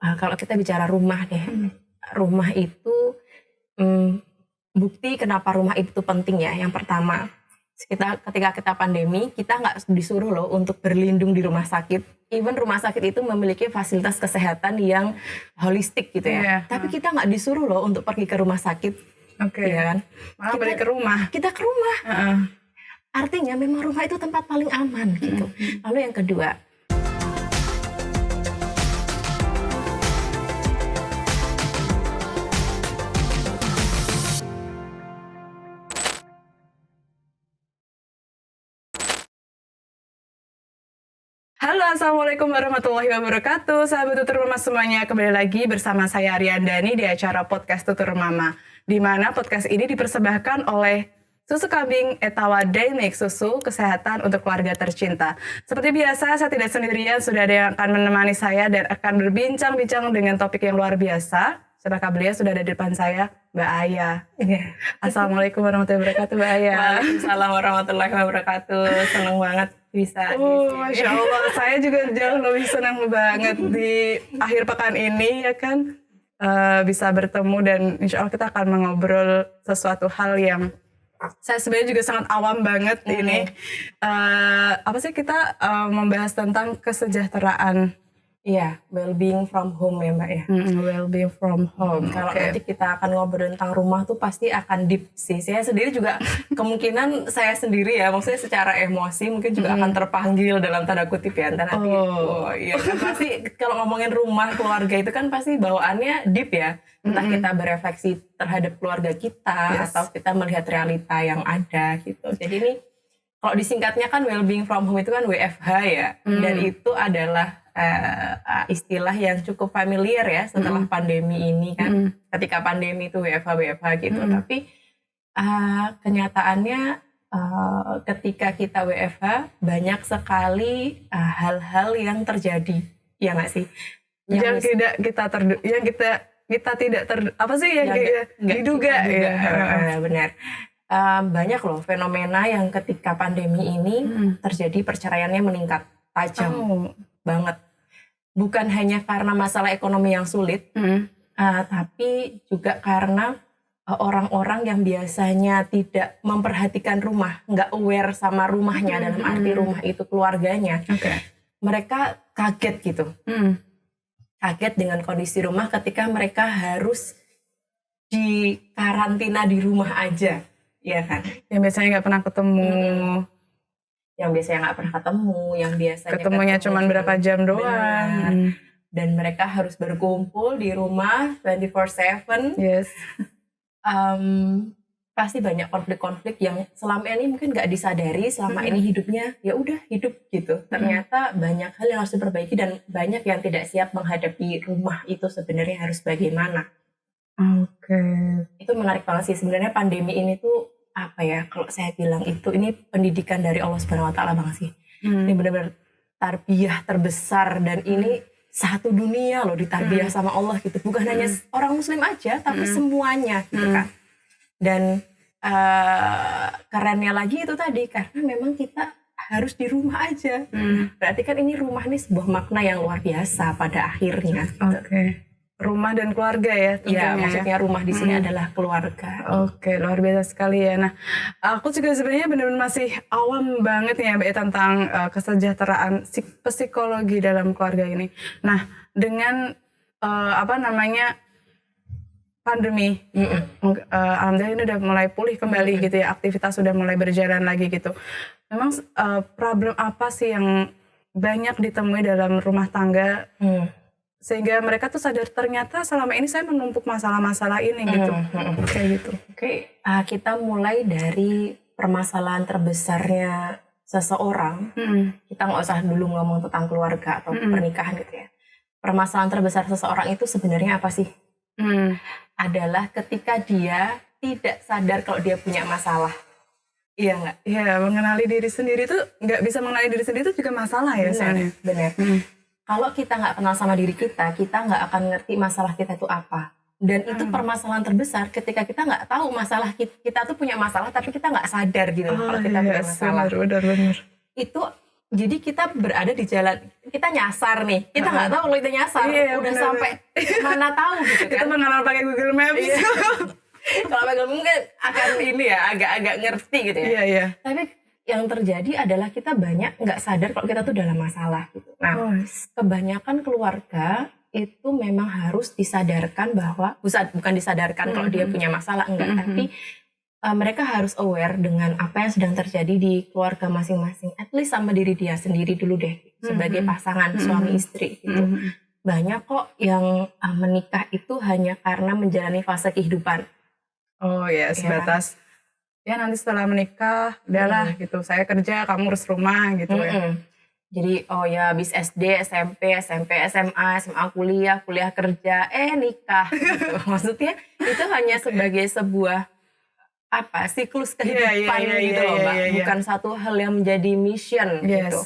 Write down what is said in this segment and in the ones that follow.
Kalau kita bicara rumah deh, rumah itu bukti kenapa rumah itu penting ya. Yang pertama, ketika kita pandemi, kita nggak disuruh loh untuk berlindung di rumah sakit. Even rumah sakit itu memiliki fasilitas kesehatan yang holistik gitu ya. Tapi kita nggak disuruh loh untuk pergi ke rumah sakit. Ya kan? Malah balik ke rumah. Kita ke rumah. Artinya memang rumah itu tempat paling aman gitu. Lalu yang kedua, Halo, Assalamualaikum warahmatullahi wabarakatuh. Sahabat Tutur Mama semuanya, kembali lagi bersama saya Ariandani di acara podcast Tutur Mama, di mana podcast ini dipersembahkan oleh Susu Kambing Etawa Daimix, susu kesehatan untuk keluarga tercinta. Seperti biasa, saya tidak sendirian, sudah ada yang akan menemani saya dan akan berbincang-bincang dengan topik yang luar biasa. Siapakah beliau? Sudah ada di depan saya, Mbak Aya. Assalamualaikum warahmatullahi wabarakatuh, Mbak Aya. Waalaikumsalam warahmatullahi wabarakatuh. Senang banget bisa di sini. Masya Allah, saya juga jauh lebih senang banget di akhir pekan ini ya kan, bisa bertemu dan insya Allah kita akan mengobrol sesuatu hal yang saya sebenarnya juga sangat awam banget ini. Apa sih kita membahas tentang kesejahteraan. Iya, well-being from home ya Mbak ya. Well-being from home. Kalau nanti kita akan ngobrol tentang rumah tuh pasti akan deep sih. Saya sendiri juga kemungkinan saya sendiri ya, maksudnya secara emosi mungkin juga akan terpanggil dalam tanda kutip ya. Nanti iya kan pasti kalau ngomongin rumah keluarga itu kan pasti bawaannya deep ya. Entah kita berefleksi terhadap keluarga kita atau kita melihat realita yang ada gitu. Jadi ini kalau disingkatnya kan well-being from home itu kan WFH ya. Dan itu adalah istilah yang cukup familiar ya setelah pandemi ini kan. Ketika pandemi itu WFH gitu. Tapi kenyataannya ketika kita WFH banyak sekali hal-hal yang terjadi, ya nggak sih? Yang kita tidak diduga ya. Benar. Banyak loh fenomena yang ketika pandemi ini terjadi, perceraiannya meningkat tajam banget. Bukan hanya karena masalah ekonomi yang sulit, tapi juga karena orang-orang yang biasanya tidak memperhatikan rumah, nggak aware sama rumahnya, dalam arti rumah itu keluarganya. Mereka kaget gitu. Kaget dengan kondisi rumah ketika mereka harus dikarantina di rumah aja. Iya kan? Yang biasanya nggak pernah ketemu. Yang biasanya nggak pernah ketemu, yang biasanya ketemunya cuma berapa jam doang. Dan mereka harus berkumpul di rumah 24/7. Yes. Pasti banyak konflik-konflik yang selama ini mungkin nggak disadari, selama ini hidupnya ya udah hidup gitu. Ternyata banyak hal yang harus diperbaiki dan banyak yang tidak siap menghadapi rumah itu sebenarnya harus bagaimana. Itu menarik banget sih sebenarnya. Pandemi ini tuh apa ya, kalau saya bilang itu ini pendidikan dari Allah Subhanahu wa taala banget sih. Ini benar-benar tarbiyah terbesar dan ini satu dunia loh ditarbiyah sama Allah gitu. Bukan hanya orang muslim aja tapi semuanya gitu kan. Dan kerennya lagi itu tadi karena memang kita harus di rumah aja. Berarti kan ini rumah nih sebuah makna yang luar biasa pada akhirnya. Rumah dan keluarga ya tentunya. Ya, maksudnya rumah di sini adalah keluarga. Luar biasa sekali ya. Nah, aku juga sebenarnya benar-benar masih awam banget ya Mbak tentang kesejahteraan psikologi dalam keluarga ini. Nah, dengan pandemi, alhamdulillah ini udah mulai pulih kembali gitu ya, aktivitas sudah mulai berjalan lagi gitu. Memang problem apa sih yang banyak ditemui dalam rumah tangga? Sehingga mereka tuh sadar ternyata selama ini saya menumpuk masalah-masalah ini gitu. Kayak gitu. Kita mulai dari permasalahan terbesarnya seseorang. Kita nggak usah dulu ngomong tentang keluarga atau pernikahan gitu ya. Permasalahan terbesar seseorang itu sebenarnya apa sih? Adalah ketika dia tidak sadar kalau dia punya masalah. Iya nggak? Iya, mengenali diri sendiri tuh nggak bisa mengenali diri sendiri itu juga masalah ya soalnya. Benar. Kalau kita nggak kenal sama diri kita nggak akan ngerti masalah kita itu apa. Dan itu permasalahan terbesar ketika kita nggak tahu masalah kita tuh punya masalah, tapi kita nggak sadar gitu kalau kita punya masalah. Benar. Itu Jadi kita berada di jalan, kita nyasar nih, kita nggak tahu kalau kita nyasar, Iya, udah benar. sampai mana tahu gitu Kita kan. mengenal pakai Google Maps. Iya. Kalau pegang mungkin akan ini ya, agak-agak ngerti gitu ya. Iya, iya. Tapi yang terjadi adalah kita banyak nggak sadar kalau kita tuh dalam masalah gitu. Nah, Oh, kebanyakan keluarga itu memang harus disadarkan bahwa bukan disadarkan kalau dia punya masalah enggak, tapi mereka harus aware dengan apa yang sedang terjadi di keluarga masing-masing. At least sama diri dia sendiri dulu deh sebagai pasangan suami istri gitu. Banyak kok yang menikah itu hanya karena menjalani fase kehidupan. Oh ya, sebatas ya nanti setelah menikah udahlah gitu, saya kerja, kamu urus rumah gitu ya. Jadi oh ya habis SD, SMP, SMA, SMA kuliah kerja, nikah gitu. Maksudnya itu hanya sebagai sebuah siklus kehidupan gitu loh Mbak. Bukan satu hal yang menjadi mission gitu.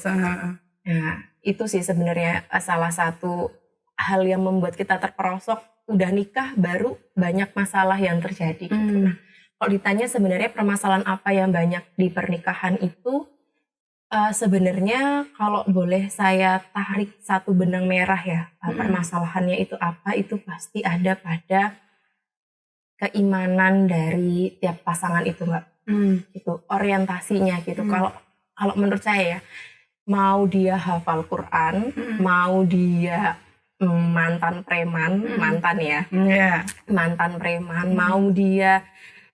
Nah itu sih sebenarnya salah satu hal yang membuat kita terperosok. Udah nikah baru banyak masalah yang terjadi gitu. Nah, kalau ditanya sebenarnya permasalahan apa yang banyak di pernikahan itu, sebenarnya kalau boleh saya tarik satu benang merah ya, permasalahannya itu apa, itu pasti ada pada keimanan dari tiap pasangan itu Mbak. Gitu, orientasinya gitu. Kalau menurut saya ya, mau dia hafal Quran, mau dia mantan preman, mantan preman, mau dia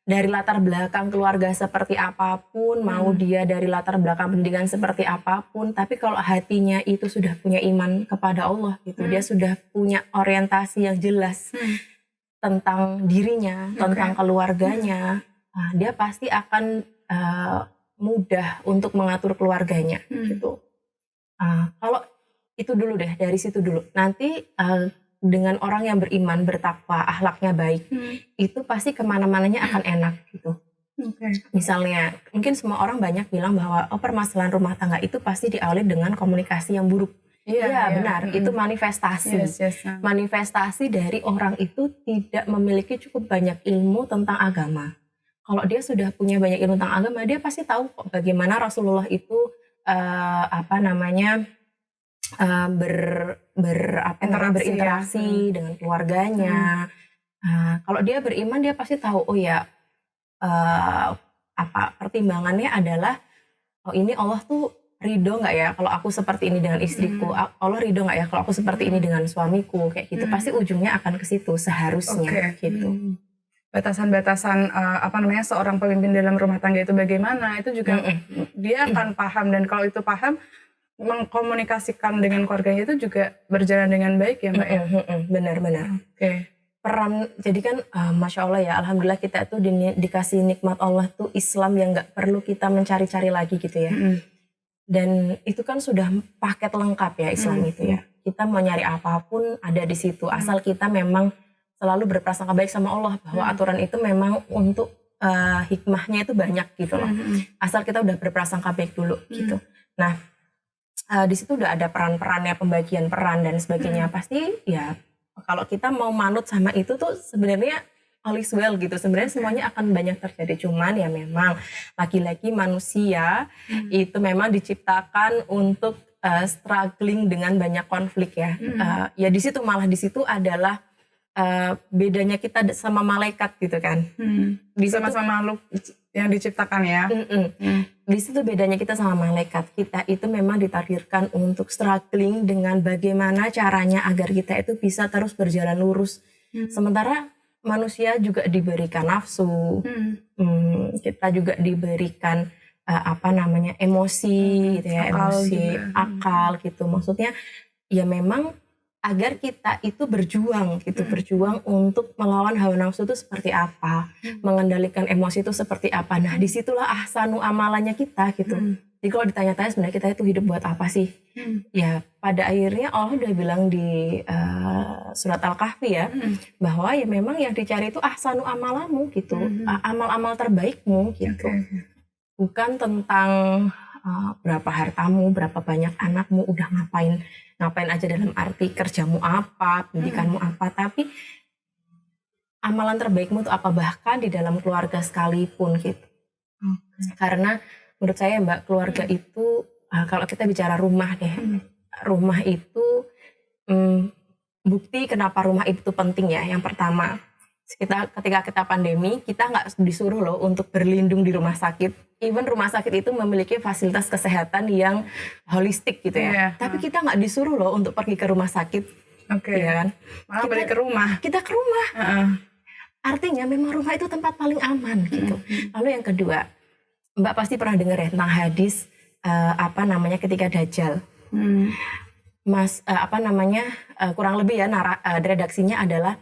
dari latar belakang keluarga seperti apapun, mau dia dari latar belakang pendidikan seperti apapun, tapi kalau hatinya itu sudah punya iman kepada Allah gitu, dia sudah punya orientasi yang jelas tentang dirinya, tentang keluarganya, dia pasti akan mudah untuk mengatur keluarganya gitu. Kalau itu dulu deh, dari situ dulu. Nanti dengan orang yang beriman, bertakwa, akhlaknya baik, itu pasti kemana-mananya akan enak gitu. Misalnya, mungkin semua orang banyak bilang bahwa permasalahan rumah tangga itu pasti diawali dengan komunikasi yang buruk. Iya benar, itu manifestasi. Manifestasi dari orang itu tidak memiliki cukup banyak ilmu tentang agama. Kalau dia sudah punya banyak ilmu tentang agama, dia pasti tahu kok bagaimana Rasulullah itu berinteraksi dengan keluarganya. Kalau dia beriman, dia pasti tahu pertimbangannya adalah ini Allah tuh ridho nggak ya kalau aku seperti ini dengan istriku, Allah ridho nggak ya kalau aku seperti ini dengan suamiku, kayak gitu. Pasti ujungnya akan ke situ seharusnya gitu. Batasan-batasan seorang pemimpin dalam rumah tangga itu bagaimana, itu juga dia akan paham, dan kalau itu paham, mengkomunikasikan dengan keluarganya itu juga berjalan dengan baik ya Mbak ya. Benar-benar. Peran, jadi kan Masya Allah ya, Alhamdulillah kita tuh dikasih nikmat Allah tuh Islam yang gak perlu kita mencari-cari lagi gitu ya. Dan itu kan sudah paket lengkap ya Islam itu ya. Kita mau nyari apapun ada di situ, asal kita memang selalu berprasangka baik sama Allah bahwa aturan itu memang untuk hikmahnya itu banyak gitu loh. Asal kita udah berprasangka baik dulu gitu. Nah, di situ udah ada peran-perannya, pembagian peran dan sebagainya. Pasti ya kalau kita mau manut sama itu tuh sebenarnya all is well gitu. Sebenarnya semuanya akan banyak terjadi. Cuman ya memang lagi-lagi manusia itu memang diciptakan untuk struggling dengan banyak konflik ya. Ya di situ adalah bedanya kita sama malaikat gitu kan. Sama-sama makhluk yang diciptakan ya. Di situ bedanya kita sama malaikat. Kita itu memang ditakdirkan untuk struggling dengan bagaimana caranya agar kita itu bisa terus berjalan lurus. Sementara manusia juga diberikan nafsu, kita juga diberikan emosi gitu ya, akal gitu. Maksudnya ya memang agar kita itu berjuang untuk melawan hawa nafsu itu seperti apa, mengendalikan emosi itu seperti apa. Nah disitulah ahsanu amalannya kita gitu. Jadi kalau ditanya-tanya sebenarnya kita itu hidup buat apa sih? Ya pada akhirnya Allah udah bilang di surat Al-Kahfi ya, bahwa ya memang yang dicari itu ahsanu amalamu gitu, amal-amal terbaikmu gitu. Bukan tentang berapa hartamu, berapa banyak anakmu, udah ngapain aja dalam arti kerjamu apa, pendidikanmu apa, tapi amalan terbaikmu itu apa, bahkan di dalam keluarga sekalipun gitu. Karena menurut saya Mbak, keluarga itu kalau kita bicara rumah deh, rumah itu bukti kenapa rumah itu penting ya. Yang pertama, ketika kita pandemi, kita nggak disuruh loh untuk berlindung di rumah sakit. Even rumah sakit itu memiliki fasilitas kesehatan yang holistik gitu ya. Tapi kita nggak disuruh loh untuk pergi ke rumah sakit. Ya kan? Malah balik ke rumah. Kita ke rumah. Artinya memang rumah itu tempat paling aman gitu. Lalu yang kedua, Mbak pasti pernah dengar ya tentang hadis ketika Dajjal. Kurang lebih ya redaksinya adalah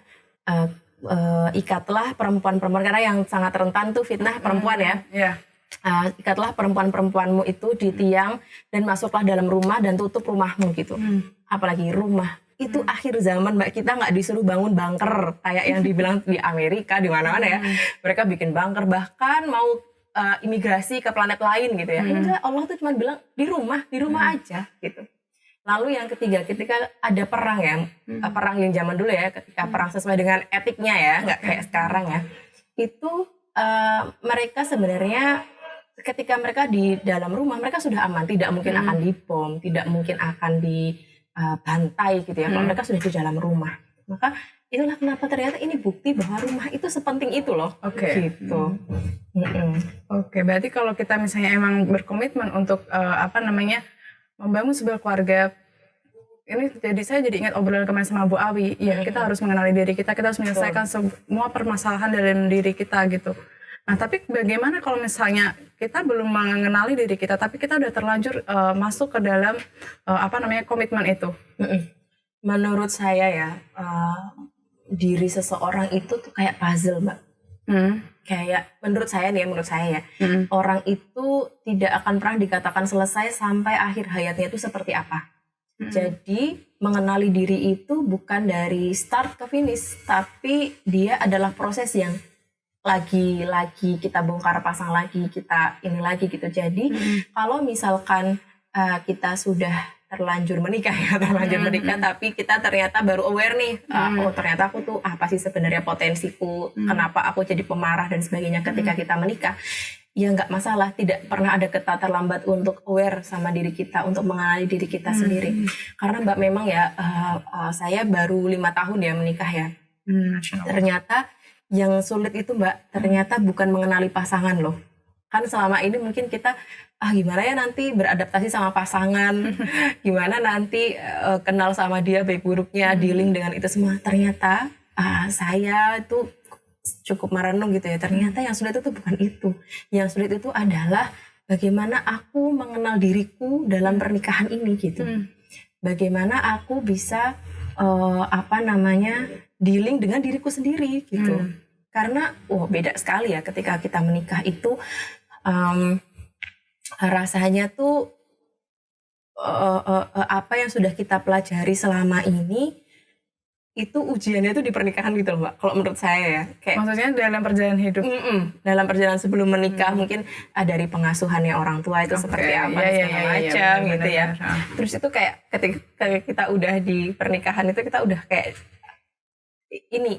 ikatlah perempuan-perempuan, karena yang sangat rentan tuh fitnah perempuan ya. Ikatlah perempuan-perempuanmu itu di tiang dan masuklah dalam rumah dan tutup rumahmu gitu. Apalagi rumah itu akhir zaman, Mbak, kita nggak disuruh bangun bunker kayak yang dibilang di Amerika di mana-mana ya. Mereka bikin bunker, bahkan mau imigrasi ke planet lain gitu ya. Enggak, Allah tuh cuma bilang di rumah aja gitu. Lalu yang ketiga, ketika ada perang ya, perang yang zaman dulu ya, ketika perang sesuai dengan etiknya ya, nggak kayak sekarang ya, itu mereka sebenarnya ketika mereka di dalam rumah, mereka sudah aman, tidak mungkin akan dibom, tidak mungkin akan dibantai gitu ya, kalau mereka sudah di dalam rumah. Maka itulah kenapa ternyata ini bukti bahwa rumah itu sepenting itu loh. Gitu. Berarti kalau kita misalnya emang berkomitmen untuk membangun sebuah keluarga, ini saya jadi ingat obrolan kemarin sama Bu Awi. Ya, kita harus mengenali diri kita harus menyelesaikan semua permasalahan dalam diri kita gitu. Nah, tapi bagaimana kalau misalnya kita belum mengenali diri kita, tapi kita udah terlanjur masuk ke dalam komitmen itu? Menurut saya ya, diri seseorang itu tuh kayak puzzle, Mbak. Kayak menurut saya ya, orang itu tidak akan pernah dikatakan selesai sampai akhir hayatnya itu seperti apa. Jadi mengenali diri itu bukan dari start ke finish, tapi dia adalah proses yang lagi kita bongkar pasang lagi, kita ini lagi gitu. Jadi kalau misalkan kita sudah terlanjur menikah, tapi kita ternyata baru aware nih, ternyata aku tuh apa sih sebenarnya potensiku, kenapa aku jadi pemarah dan sebagainya ketika kita menikah, ya nggak masalah, tidak pernah ada kata terlambat untuk aware sama diri kita, untuk mengenali diri kita sendiri. Karena Mbak memang ya, saya baru 5 tahun ya menikah ya, ternyata yang sulit itu Mbak, ternyata bukan mengenali pasangan loh. Kan selama ini mungkin kita gimana ya nanti beradaptasi sama pasangan, gimana nanti kenal sama dia baik buruknya, dealing dengan itu semua. Ternyata saya itu cukup merenung gitu ya, ternyata yang sulit itu bukan itu. Yang sulit itu adalah bagaimana aku mengenal diriku dalam pernikahan ini gitu. Bagaimana aku bisa dealing dengan diriku sendiri gitu. Karena beda sekali ya ketika kita menikah itu, rasanya tuh apa yang sudah kita pelajari selama ini itu ujiannya tuh di pernikahan gitu loh Mbak. Kalau menurut saya ya, kayak maksudnya dalam perjalanan hidup, dalam perjalanan sebelum menikah mungkin dari pengasuhannya orang tua itu seperti apa segala macam gitu ya. Terus itu kayak ketika kita udah di pernikahan itu kita udah kayak ini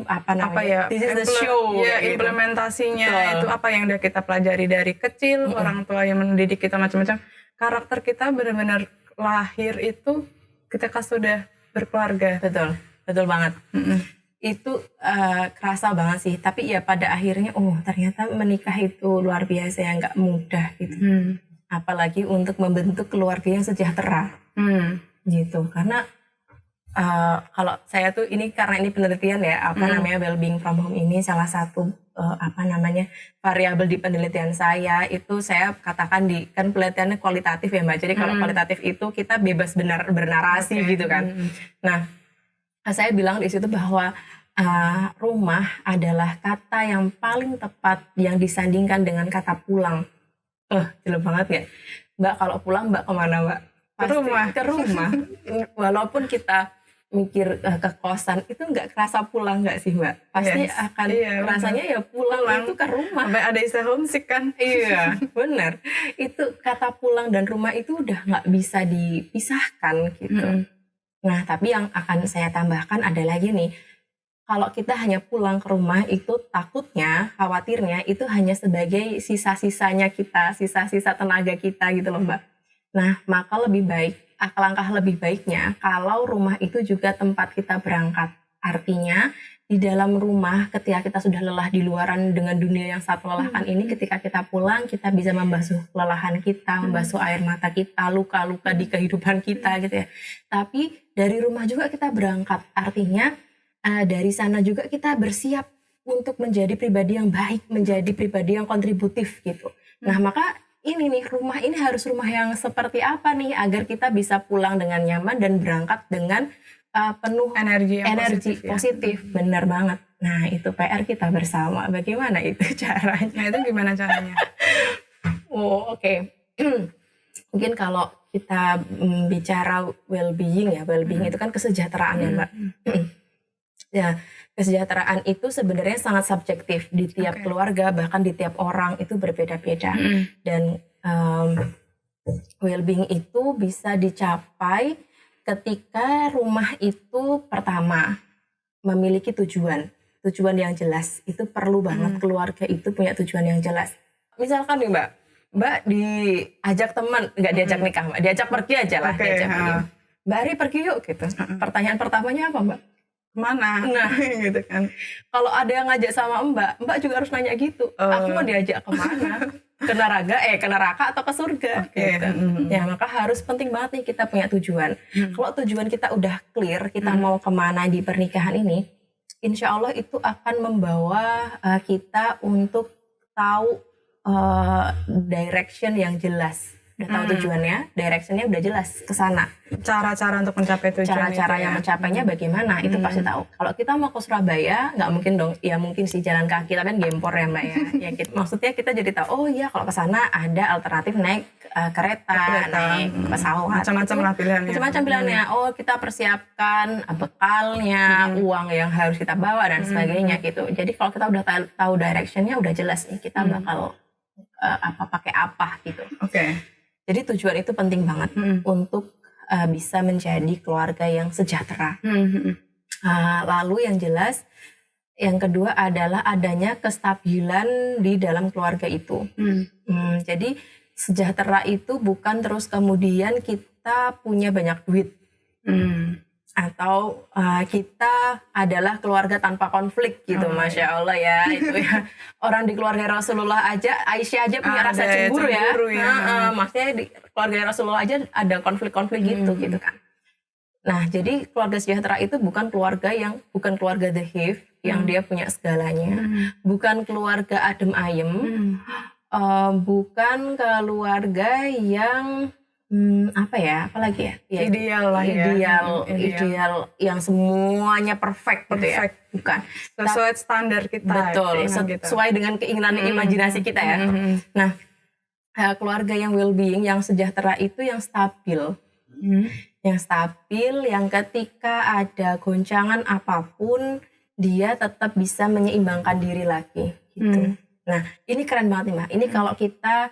apa namanya? This is the show. Ya, gitu. Implementasinya itu apa yang udah kita pelajari dari kecil, orang tua yang mendidik kita macam-macam. Karakter kita benar-benar lahir itu ketika sudah berkeluarga. Betul banget. Itu kerasa banget sih. Tapi ya pada akhirnya, ternyata menikah itu luar biasa ya, nggak mudah gitu. Apalagi untuk membentuk keluarga yang sejahtera, gitu. Karena kalau saya tuh ini karena ini penelitian ya, well-being from home ini salah satu variabel di penelitian saya itu saya katakan kan penelitiannya kualitatif ya Mbak. Jadi kalau kualitatif itu kita bebas bernarasi gitu kan. Nah, saya bilang di situ bahwa rumah adalah kata yang paling tepat yang disandingkan dengan kata pulang. Jelek banget ya. Mbak kalau pulang Mbak kemana Mbak? Pasti ke rumah. Walaupun kita mikir ke kosan itu nggak kerasa pulang nggak sih Mbak? Pasti akan rasanya ya pulang itu ke rumah. Sampai ada istilah homesick kan? Iya benar. Itu kata pulang dan rumah itu udah nggak bisa dipisahkan gitu. Nah tapi yang akan saya tambahkan ada lagi nih. Kalau kita hanya pulang ke rumah itu takutnya, khawatirnya itu hanya sebagai sisa-sisanya kita, sisa-sisa tenaga kita gitu loh Mbak. Nah, maka alangkah lebih baiknya kalau rumah itu juga tempat kita berangkat. Artinya, di dalam rumah ketika kita sudah lelah di luaran dengan dunia yang sangat melelahkan ini, ketika kita pulang, kita bisa membasuh kelelahan kita, membasuh air mata kita, luka-luka di kehidupan kita gitu ya. Tapi dari rumah juga kita berangkat. Artinya, dari sana juga kita bersiap untuk menjadi pribadi yang baik, menjadi pribadi yang kontributif gitu. Nah, maka ini nih, rumah ini harus rumah yang seperti apa nih agar kita bisa pulang dengan nyaman dan berangkat dengan penuh energi positif. Benar banget. Nah, itu PR kita bersama. Bagaimana itu caranya? Nah, itu gimana caranya? Oke. Mungkin kalau kita bicara well-being itu kan kesejahteraan ya, Mbak. Ya, kesejahteraan itu sebenarnya sangat subjektif di tiap keluarga, bahkan di tiap orang itu berbeda-beda. Dan well-being itu bisa dicapai ketika rumah itu pertama memiliki tujuan yang jelas. Itu perlu banget keluarga itu punya tujuan yang jelas. Misalkan nih Mbak diajak teman, nggak diajak nikah, Mbak, diajak pergi aja lah. Mbak Ari pergi yuk gitu. Pertanyaan pertamanya apa, Mbak? Kemana? Nah, gitu kan. Kalau ada yang ngajak sama Mbak juga harus nanya gitu. Aku mau diajak kemana? Ke neraka atau ke surga? Gitu. Ya, maka harus penting banget nih kita punya tujuan. Kalau tujuan kita udah clear, kita mau kemana di pernikahan ini, insya Allah itu akan membawa kita untuk tahu direction yang jelas. Udah tahu tujuannya, directionnya udah jelas ke sana. Cara-cara untuk mencapai tujuan Cara-cara yang mencapainya bagaimana, itu pasti tahu. Kalau kita mau ke Surabaya, nggak mungkin dong, ya mungkin sih jalan kaki, tapi kan gempor ya Mbak ya. Maksudnya kita jadi tahu, oh iya kalau ke sana ada alternatif naik kereta, naik pesawat. Macam-macam pilihannya. Oh, kita persiapkan bekalnya, uang yang harus kita bawa dan sebagainya gitu. Jadi kalau kita udah tahu directionnya, udah jelas nih kita bakal pakai apa gitu. Jadi tujuan itu penting banget untuk bisa menjadi keluarga yang sejahtera. Lalu yang jelas, yang kedua adalah adanya kestabilan di dalam keluarga itu. Jadi sejahtera itu bukan terus kemudian kita punya banyak duit. Atau kita adalah keluarga tanpa konflik gitu, Masya Allah ya. Itu ya. Orang di keluarga Rasulullah aja, Aisyah aja punya rasa cemburu ya. Maksudnya di keluarga Rasulullah aja ada konflik-konflik gitu kan. Nah, jadi keluarga sejahtera itu bukan keluarga the hive yang dia punya segalanya, bukan keluarga adem ayem, bukan keluarga yang apalagi ya? Ideal yang semuanya perfect gitu ya. Bukan. Sesuai standar kita. Betul, sesuai dengan keinginan imajinasi kita ya. Nah, keluarga yang well-being, yang sejahtera itu yang stabil. Yang stabil, yang ketika ada goncangan apapun, dia tetap bisa menyeimbangkan diri lagi gitu. Nah, ini keren banget nih Mbak. Ini kalau kita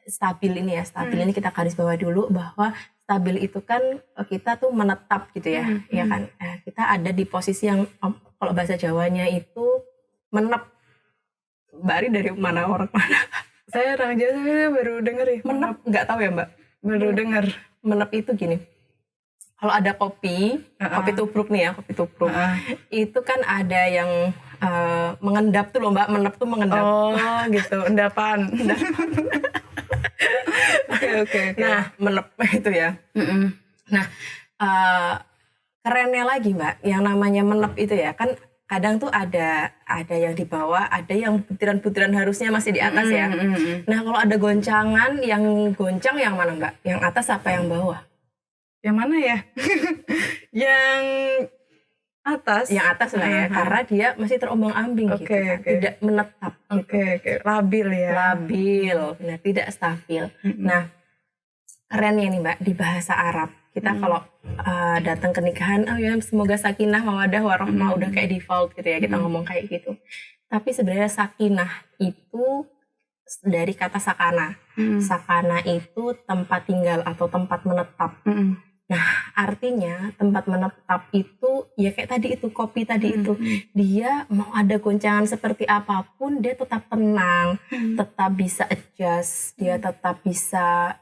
stabil ini kita garis bawah dulu bahwa stabil itu kan kita tuh menetap gitu ya, ya kan. Kita ada di posisi yang kalau bahasa Jawanya itu menep. Mbak Ari dari mana, orang mana? Saya orang Jawa, saya baru denger ya. Menep, nggak tahu ya Mbak? Baru denger. Menep itu gini. Kalau ada kopi tubruk nih ya, kopi tubruk. Itu kan ada yang mengendap tuh loh Mbak, menep tuh mengendap. Oh gitu, endapan. Oke. Nah, menep itu ya. Nah, kerennya lagi Mbak, yang namanya menep itu ya, kan kadang tuh ada yang di bawah, ada yang butiran-butiran harusnya masih di atas ya. Nah, kalau ada goncangan, yang goncang yang mana Mbak? Yang atas apa yang bawah? Yang mana ya? Yang atas. Yang atas lah ya, karena dia masih terombang-ambing gitu kan. Tidak menetap. Labil ya. Labil, nah, tidak stabil. Nah, kerennya nih Mbak, di bahasa Arab kita kalau datang ke nikahan, oh ya semoga sakinah mawaddah warahmah, udah kayak default gitu ya, kita ngomong kayak gitu. Tapi sebenarnya sakinah itu dari kata sakana. Sakana itu tempat tinggal atau tempat menetap. Artinya tempat menetap itu ya kayak tadi itu, kopi tadi itu, dia mau ada goncangan seperti apapun dia tetap tenang, tetap bisa adjust, dia tetap bisa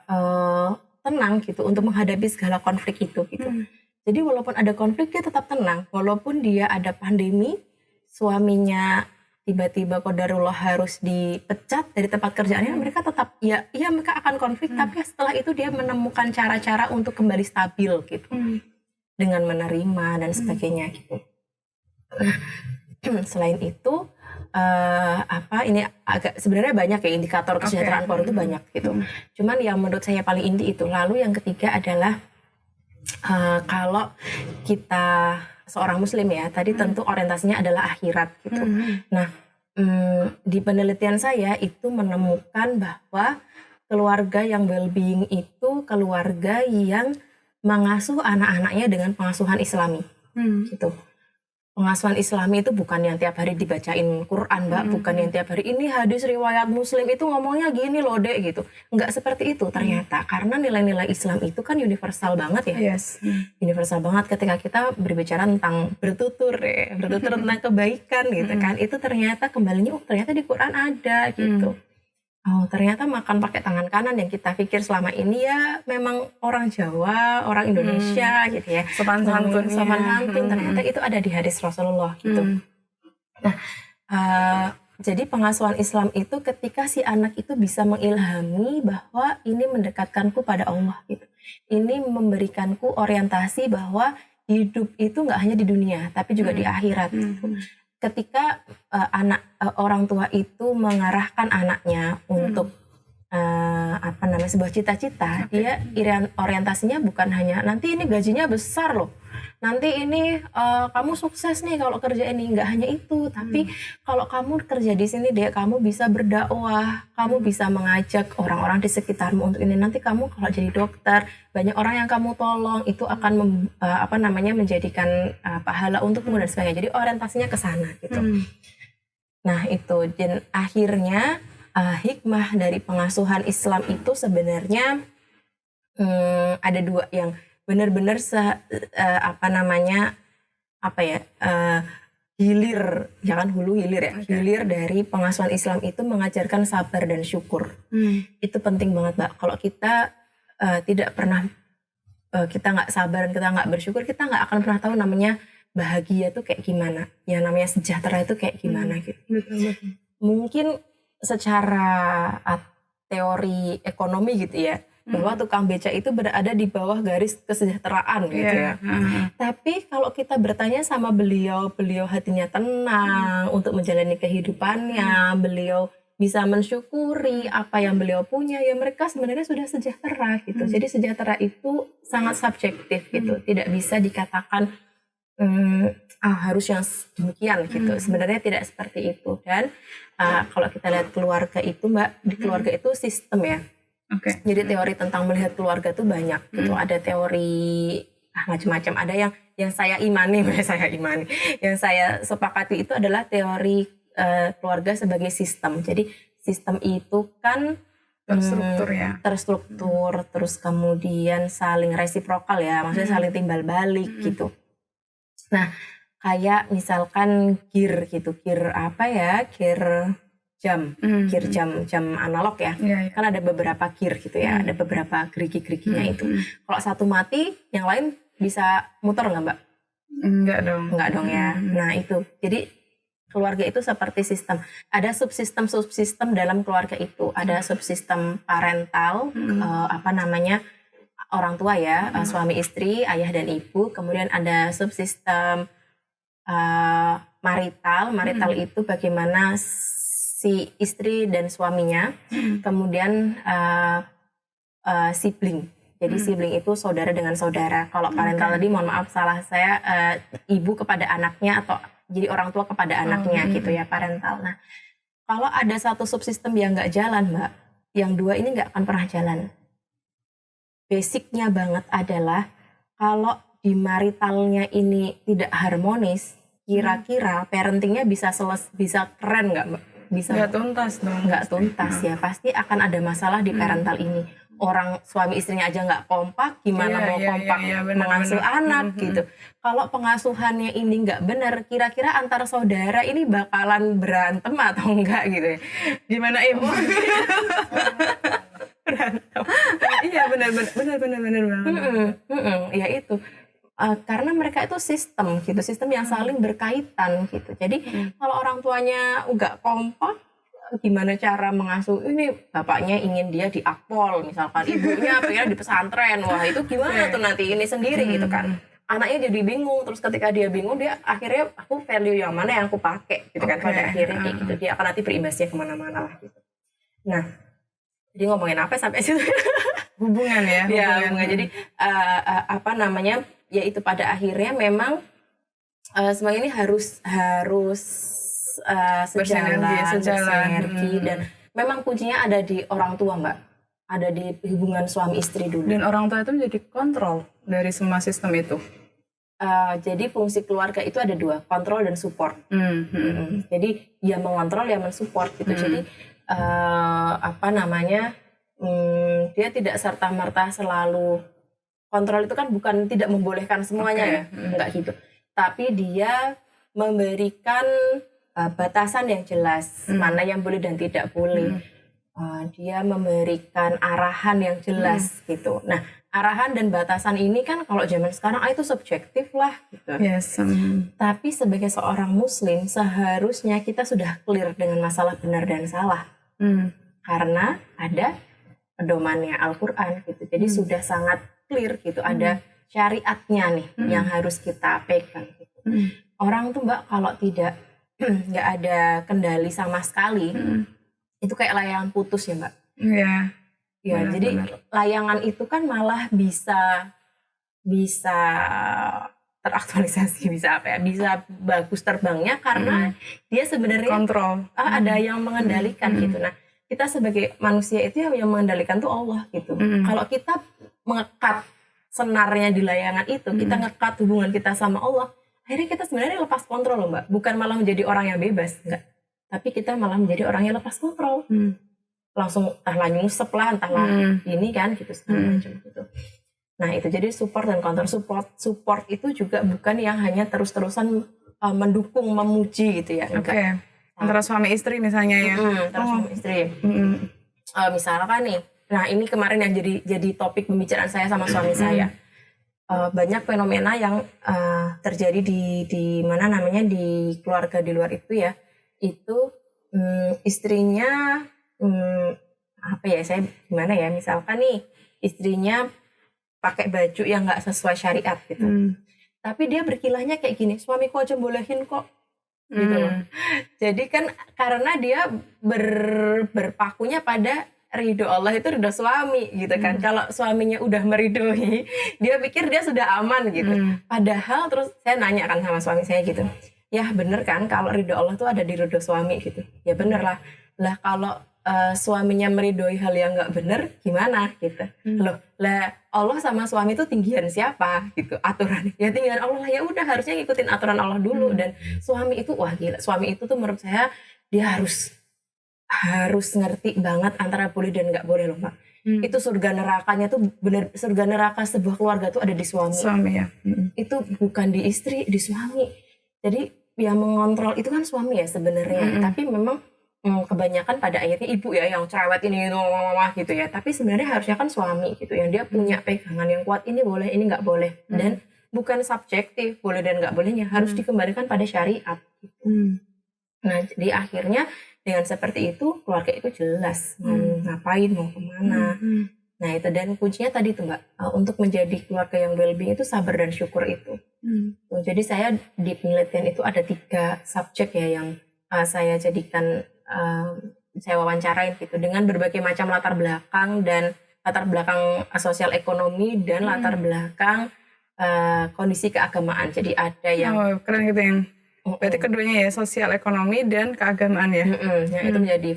tenang gitu untuk menghadapi segala konflik itu gitu. Jadi walaupun ada konflik dia tetap tenang, walaupun dia ada pandemi, suaminya tiba-tiba qadarullah harus dipecat dari tempat kerjaannya, mereka tetap ya mereka akan konflik, tapi setelah itu dia menemukan cara-cara untuk kembali stabil gitu, dengan menerima dan sebagainya gitu. Selain itu ini agak sebenarnya banyak ya indikator kesejahteraan keluarga itu banyak gitu. Cuman yang menurut saya paling inti itu. Lalu yang ketiga adalah kalau kita seorang muslim ya, tadi tentu orientasinya adalah akhirat gitu. Nah, di penelitian saya itu menemukan bahwa keluarga yang well-being itu keluarga yang mengasuh anak-anaknya dengan pengasuhan Islami gitu. Pengasuhan Islami itu bukan yang tiap hari dibacain Quran, Mbak, bukan yang tiap hari ini hadis riwayat Muslim itu ngomongnya gini loh, Dek, gitu. Enggak seperti itu ternyata, karena nilai-nilai Islam itu kan universal banget ya. Universal banget ketika kita berbicara tentang bertutur tentang kebaikan gitu kan. Itu ternyata kembalinya ternyata di Quran ada gitu. Oh, ternyata makan pakai tangan kanan yang kita pikir selama ini ya memang orang Jawa, orang Indonesia gitu ya. Sopan santun. Ternyata itu ada di hadis Rasulullah gitu. Nah, jadi pengasuhan Islam itu ketika si anak itu bisa mengilhami bahwa ini mendekatkanku pada Allah gitu. Ini memberikanku orientasi bahwa hidup itu nggak hanya di dunia, tapi juga di akhirat gitu. Ketika orang tua itu mengarahkan anaknya untuk sebuah cita-cita, dia orientasinya bukan hanya nanti ini gajinya besar loh, nanti ini kamu sukses nih kalau kerja ini, nggak hanya itu, tapi kalau kamu kerja di sini deh, kamu bisa berdakwah, kamu bisa mengajak orang-orang di sekitarmu untuk ini, nanti kamu kalau jadi dokter banyak orang yang kamu tolong, itu akan menjadikan pahala untukmu dan sebagainya. Jadi orientasinya ke sana gitu. Nah itu, dan akhirnya hikmah dari pengasuhan Islam itu sebenarnya ada dua yang benar-benar hilir, jangan hulu hilir ya. Hilir dari pengasuhan Islam itu mengajarkan sabar dan syukur. Itu penting banget, Mbak. Kalau kita tidak pernah kita nggak sabar dan kita nggak bersyukur, kita nggak akan pernah tahu namanya bahagia tuh kayak gimana, yang namanya sejahtera itu kayak gimana gitu. Betul. Mungkin secara teori ekonomi gitu ya, bahwa tukang beca itu berada di bawah garis kesejahteraan gitu ya. Tapi kalau kita bertanya sama beliau hatinya tenang untuk menjalani kehidupannya, beliau bisa mensyukuri apa yang beliau punya, ya mereka sebenarnya sudah sejahtera gitu. Jadi sejahtera itu sangat subjektif gitu, tidak bisa dikatakan harus yang demikian gitu. Sebenarnya tidak seperti itu. Dan kalau kita lihat keluarga itu, Mbak, di keluarga itu sistem ya. Jadi teori tentang melihat keluarga tuh banyak gitu. Ada teori macam-macam. Ada yang saya imani, yang saya sepakati itu adalah teori keluarga sebagai sistem. Jadi sistem itu kan terstruktur, terus kemudian saling resiprokal ya, maksudnya saling timbal balik gitu. Nah, kayak misalkan gear gitu, gear jam analog ya. Kan ada beberapa gear gitu ya, ada beberapa gerigi-geriginya itu. Kalau satu mati, yang lain bisa muter nggak, Mbak? Enggak dong ya. Nah itu, jadi keluarga itu seperti sistem. Ada subsistem dalam keluarga itu. Ada subsistem parental, orang tua ya, suami istri, ayah dan ibu. Kemudian ada subsistem marital itu bagaimana si istri dan suaminya. Kemudian sibling. Jadi sibling itu saudara dengan saudara. Kalau parental tadi, mohon maaf salah saya, ibu kepada anaknya atau jadi orang tua kepada anaknya gitu ya, parental. Nah, kalau ada satu subsistem yang nggak jalan, Mbak, yang dua ini nggak akan pernah jalan. Basicnya banget adalah kalau di maritalnya ini tidak harmonis, kira-kira parentingnya bisa keren nggak, Mbak? Bisa nggak tuntas dong. Nggak tuntas ya, pasti akan ada masalah di parental ini. orang suami istrinya aja nggak kompak, gimana mau kompak benar, mengasuh anak gitu. Kalau pengasuhannya ini nggak benar, kira-kira antar saudara ini bakalan berantem atau enggak gitu ya? Gimana Im? Berantem. Iya benar banget. Ya itu. Karena mereka itu sistem gitu, sistem yang saling berkaitan gitu. Jadi kalau orang tuanya nggak kompak, gimana cara mengasuh? Ini bapaknya ingin dia di akpol misalkan, ibunya pengen di pesantren, wah itu gimana tuh nanti ini sendiri gitu kan. Anaknya jadi bingung, terus ketika dia bingung, dia akhirnya aku value yang mana yang aku pakai gitu kan. Pada akhirnya kayak gitu, dia akan nanti berimbasnya kemana-mana lah gitu. Nah, jadi ngomongin apa sampai situ? Hubungan ya. Hubungan. Jadi apa namanya? Ya itu pada akhirnya memang semuanya ini harus bersinergi dan memang kuncinya ada di orang tua, Mbak. Ada di hubungan suami istri dulu. Dan orang tua itu menjadi kontrol dari semua sistem itu. Jadi fungsi keluarga itu ada dua, kontrol dan support. Jadi ya mengontrol ya mensupport gitu. Jadi apa namanya? Dia tidak serta-merta selalu kontrol, itu kan bukan tidak membolehkan semuanya ya, enggak gitu. Tapi dia memberikan batasan yang jelas, mana yang boleh dan tidak boleh. Dia memberikan arahan yang jelas gitu. Nah, arahan dan batasan ini kan kalau zaman sekarang itu subjektif lah gitu. Yes. Tapi sebagai seorang muslim seharusnya kita sudah clear dengan masalah benar dan salah. Karena ada pedomannya Al-Qur'an gitu. Jadi sudah sangat clear gitu, ada syariatnya nih yang harus kita pegang gitu. Orang tuh Mbak kalau tidak nggak ada kendali sama sekali, itu kayak layangan putus ya Mbak. Iya. Ya, jadi layangan itu kan malah bisa teraktualisasi, bisa apa ya, bisa bagus terbangnya karena dia sebenarnya kontrol. Ada yang mengendalikan gitu. Nah, kita sebagai manusia itu yang mengendalikan tuh Allah gitu. Kalau kita mengekat senarnya di layangan itu, kita ngekat hubungan kita sama Allah, akhirnya kita sebenarnya lepas kontrol loh Mbak. Bukan malah menjadi orang yang bebas, enggak. Tapi kita malah menjadi orang yang lepas kontrol. Langsung entahlah nyusep lah, entahlah ini kan gitu segala macam gitu. Nah itu jadi support dan counter support. Support itu juga bukan yang hanya terus-terusan mendukung, memuji gitu ya. Oke. Antara suami istri misalnya ya. Antara suami istri. Misalkan nih, nah ini kemarin yang jadi topik pembicaraan saya sama suami saya. Banyak fenomena yang terjadi di mana namanya di keluarga di luar itu ya. Itu istrinya apa ya, saya gimana ya, misalkan nih istrinya pakai baju yang nggak sesuai syariat gitu. Tapi dia berkilahnya kayak gini, suamiku aja bolehin kok. Gitu loh. Jadi kan karena dia berpakunya pada ridho Allah, itu ridho suami gitu kan. Kalau suaminya udah meridhoi, dia pikir dia sudah aman gitu. Padahal terus saya nanya kan sama suami saya gitu, ya bener kan kalau ridho Allah tuh ada di ridho suami gitu. Ya bener lah. Lah kalau suaminya meridhoi hal yang nggak bener gimana gitu. Loh, lah Allah sama suami itu tinggian siapa gitu aturannya? Ya tinggian Allah lah, ya udah harusnya ngikutin aturan Allah dulu. Dan suami itu wah gila, suami itu tuh menurut saya dia harus ngerti banget antara boleh dan nggak boleh loh Mbak. Itu surga nerakanya tuh bener, surga neraka sebuah keluarga tuh ada di suami ya. Itu bukan di istri, di suami. Jadi yang mengontrol itu kan suami ya sebenarnya. Tapi memang kebanyakan pada akhirnya ibu ya yang cerewet ini itu mama gitu ya. Tapi sebenarnya harusnya kan suami gitu yang dia punya pegangan yang kuat, ini boleh ini nggak boleh. Dan bukan subjektif boleh dan nggak bolehnya, harus dikembalikan pada syariat gitu. Nah jadi akhirnya dengan seperti itu keluarga itu jelas mau ngapain, mau kemana. Nah itu, dan kuncinya tadi tuh Mbak, untuk menjadi keluarga yang well-being itu sabar dan syukur itu. Jadi saya di penelitian itu ada 3 subjek ya yang saya jadikan saya wawancarain gitu dengan berbagai macam latar belakang dan latar belakang sosial ekonomi dan latar belakang kondisi keagamaan. Jadi ada yang keren gitu yang berarti keduanya ya, sosial ekonomi dan keagamaan ya. Yang itu menjadi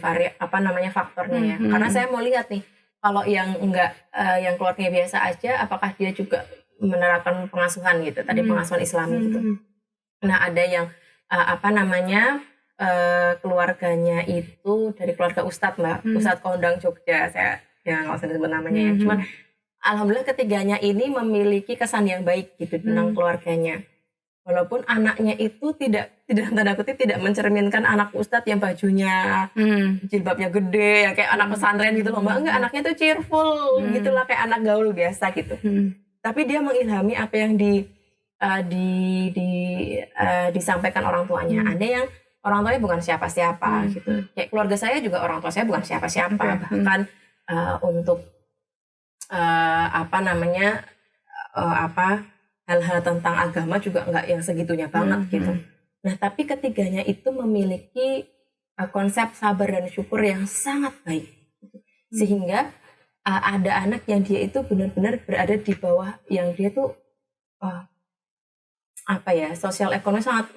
faktornya ya. Karena saya mau lihat nih kalau yang enggak yang keluarganya biasa aja, apakah dia juga menerapkan pengasuhan gitu, tadi pengasuhan Islami gitu. Nah ada yang keluarganya itu dari keluarga Ustadz Mbak, Ustadz Kondang Jogja. Saya ya nggak usah disebut namanya ya. Cuman alhamdulillah ketiganya ini memiliki kesan yang baik gitu tentang keluarganya. Walaupun anaknya itu tidak tanda kutip tidak mencerminkan anak ustadz yang bajunya jilbabnya gede, ya kayak anak pesantren gitu loh Mbak. Enggak, anaknya tuh cheerful gitu lah, kayak anak gaul biasa gitu. Tapi dia mengilhami apa yang disampaikan orang tuanya. Ada yang orang tuanya bukan siapa-siapa gitu. Kayak keluarga saya juga orang tua saya bukan siapa-siapa. Bahkan untuk hal-hal tentang agama juga nggak yang segitunya banget gitu. Nah, tapi ketiganya itu memiliki konsep sabar dan syukur yang sangat baik. Sehingga ada anak yang dia itu benar-benar berada di bawah, yang dia tuh sosial ekonomi sangat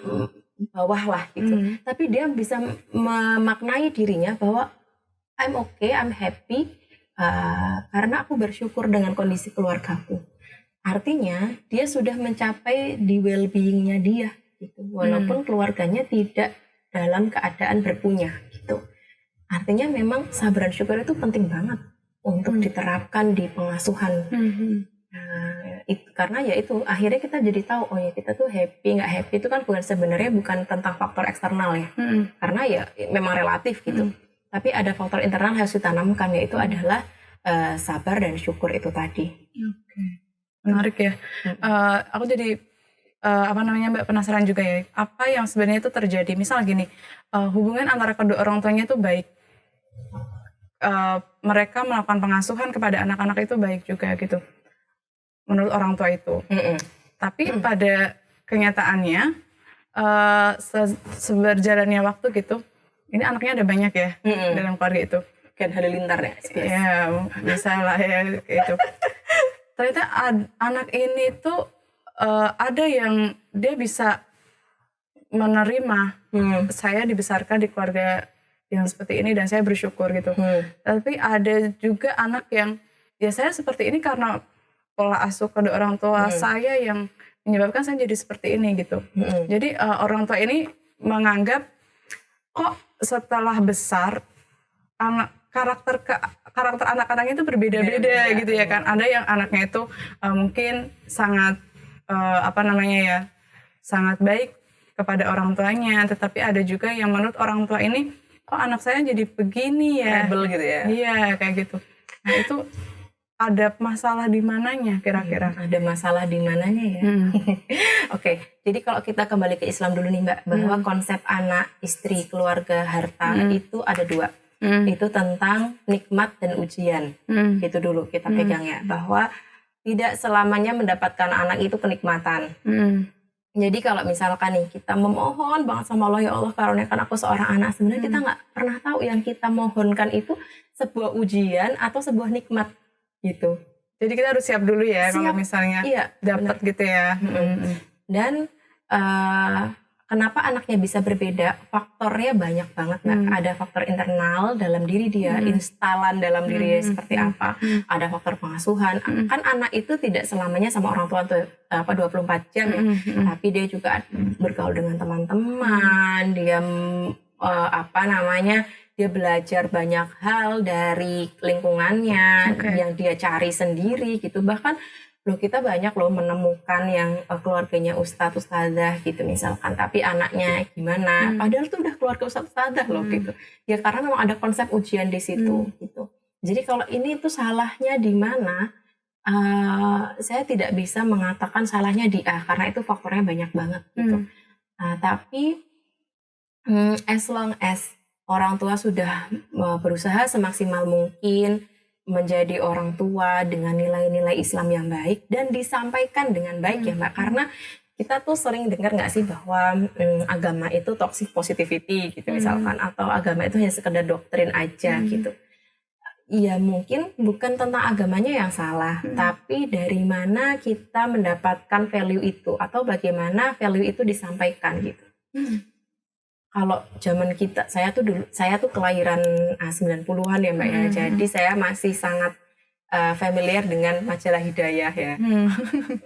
bawah lah gitu. Tapi dia bisa memaknai dirinya bahwa I'm okay, I'm happy karena aku bersyukur dengan kondisi keluargaku. Artinya dia sudah mencapai di well-being-nya dia gitu. Walaupun keluarganya tidak dalam keadaan berpunya gitu. Artinya memang sabar dan syukur itu penting banget untuk diterapkan di pengasuhan. Karena ya itu akhirnya kita jadi tahu, oh ya kita tuh happy nggak happy itu kan sebenarnya bukan tentang faktor eksternal ya. Karena ya memang relatif gitu. Tapi ada faktor internal harus ditanamkan, yaitu adalah sabar dan syukur itu tadi. Menarik ya. Aku jadi Mbak penasaran juga ya. Apa yang sebenarnya itu terjadi? Misal gini, hubungan antara kedua orang tuanya itu baik. Mereka melakukan pengasuhan kepada anak-anak itu baik juga gitu. Menurut orang tua itu. Tapi pada kenyataannya seberjalannya waktu gitu, ini anaknya ada banyak ya dalam keluarga itu. Kan halilintar ya. Ya, bisa lah ya gitu. Ternyata anak ini tuh ada yang dia bisa menerima saya dibesarkan di keluarga yang seperti ini dan saya bersyukur gitu. Tapi ada juga anak yang ya saya seperti ini karena pola asuh kedua orang tua saya yang menyebabkan saya jadi seperti ini gitu. Jadi orang tua ini menganggap kok setelah besar karakter anak-anak itu berbeda-beda gitu ya kan. Ada yang anaknya itu mungkin sangat sangat baik kepada orang tuanya, tetapi ada juga yang menurut orang tua ini kok anak saya jadi begini ya, rebel gitu ya. Iya kayak gitu. Nah itu ada masalah di mananya kira-kira? Ada masalah di mananya ya. Oke, jadi kalau kita kembali ke Islam dulu nih Mbak, bahwa konsep anak, istri, keluarga, harta itu ada dua. Itu tentang nikmat dan ujian. Itu dulu kita pegang ya, bahwa tidak selamanya mendapatkan anak itu kenikmatan. Jadi kalau misalkan nih kita memohon banget sama Allah, ya Allah karuniakan aku seorang anak, sebenarnya kita nggak pernah tahu yang kita mohonkan itu sebuah ujian atau sebuah nikmat gitu. Jadi kita harus siap dulu ya kalau misalnya dapat gitu ya. Dan kenapa anaknya bisa berbeda? Faktornya banyak banget, Mbak. Ada faktor internal dalam diri dia, instalan dalam diri dia seperti apa. Ada faktor pengasuhan. Kan anak itu tidak selamanya sama orang tua 24 jam ya. Tapi dia juga bergaul dengan teman-teman, dia dia belajar banyak hal dari lingkungannya yang dia cari sendiri gitu. Bahkan kita banyak menemukan yang keluarganya ustadzah gitu misalkan, tapi anaknya gimana, padahal tuh udah keluarga ustadzah gitu ya, karena memang ada konsep ujian di situ gitu. Jadi kalau ini tuh salahnya di mana, saya tidak bisa mengatakan salahnya di A karena itu faktornya banyak banget gitu. Tapi as long as orang tua sudah berusaha semaksimal mungkin menjadi orang tua dengan nilai-nilai Islam yang baik dan disampaikan dengan baik ya Mbak, karena kita tuh sering dengar nggak sih bahwa agama itu toxic positivity gitu misalkan, atau agama itu hanya sekedar doktrin aja gitu. Ya mungkin bukan tentang agamanya yang salah, tapi dari mana kita mendapatkan value itu atau bagaimana value itu disampaikan gitu. Kalau zaman saya tuh kelahiran 90-an ya Mbak ya. Jadi saya masih sangat familiar dengan majalah Hidayah ya.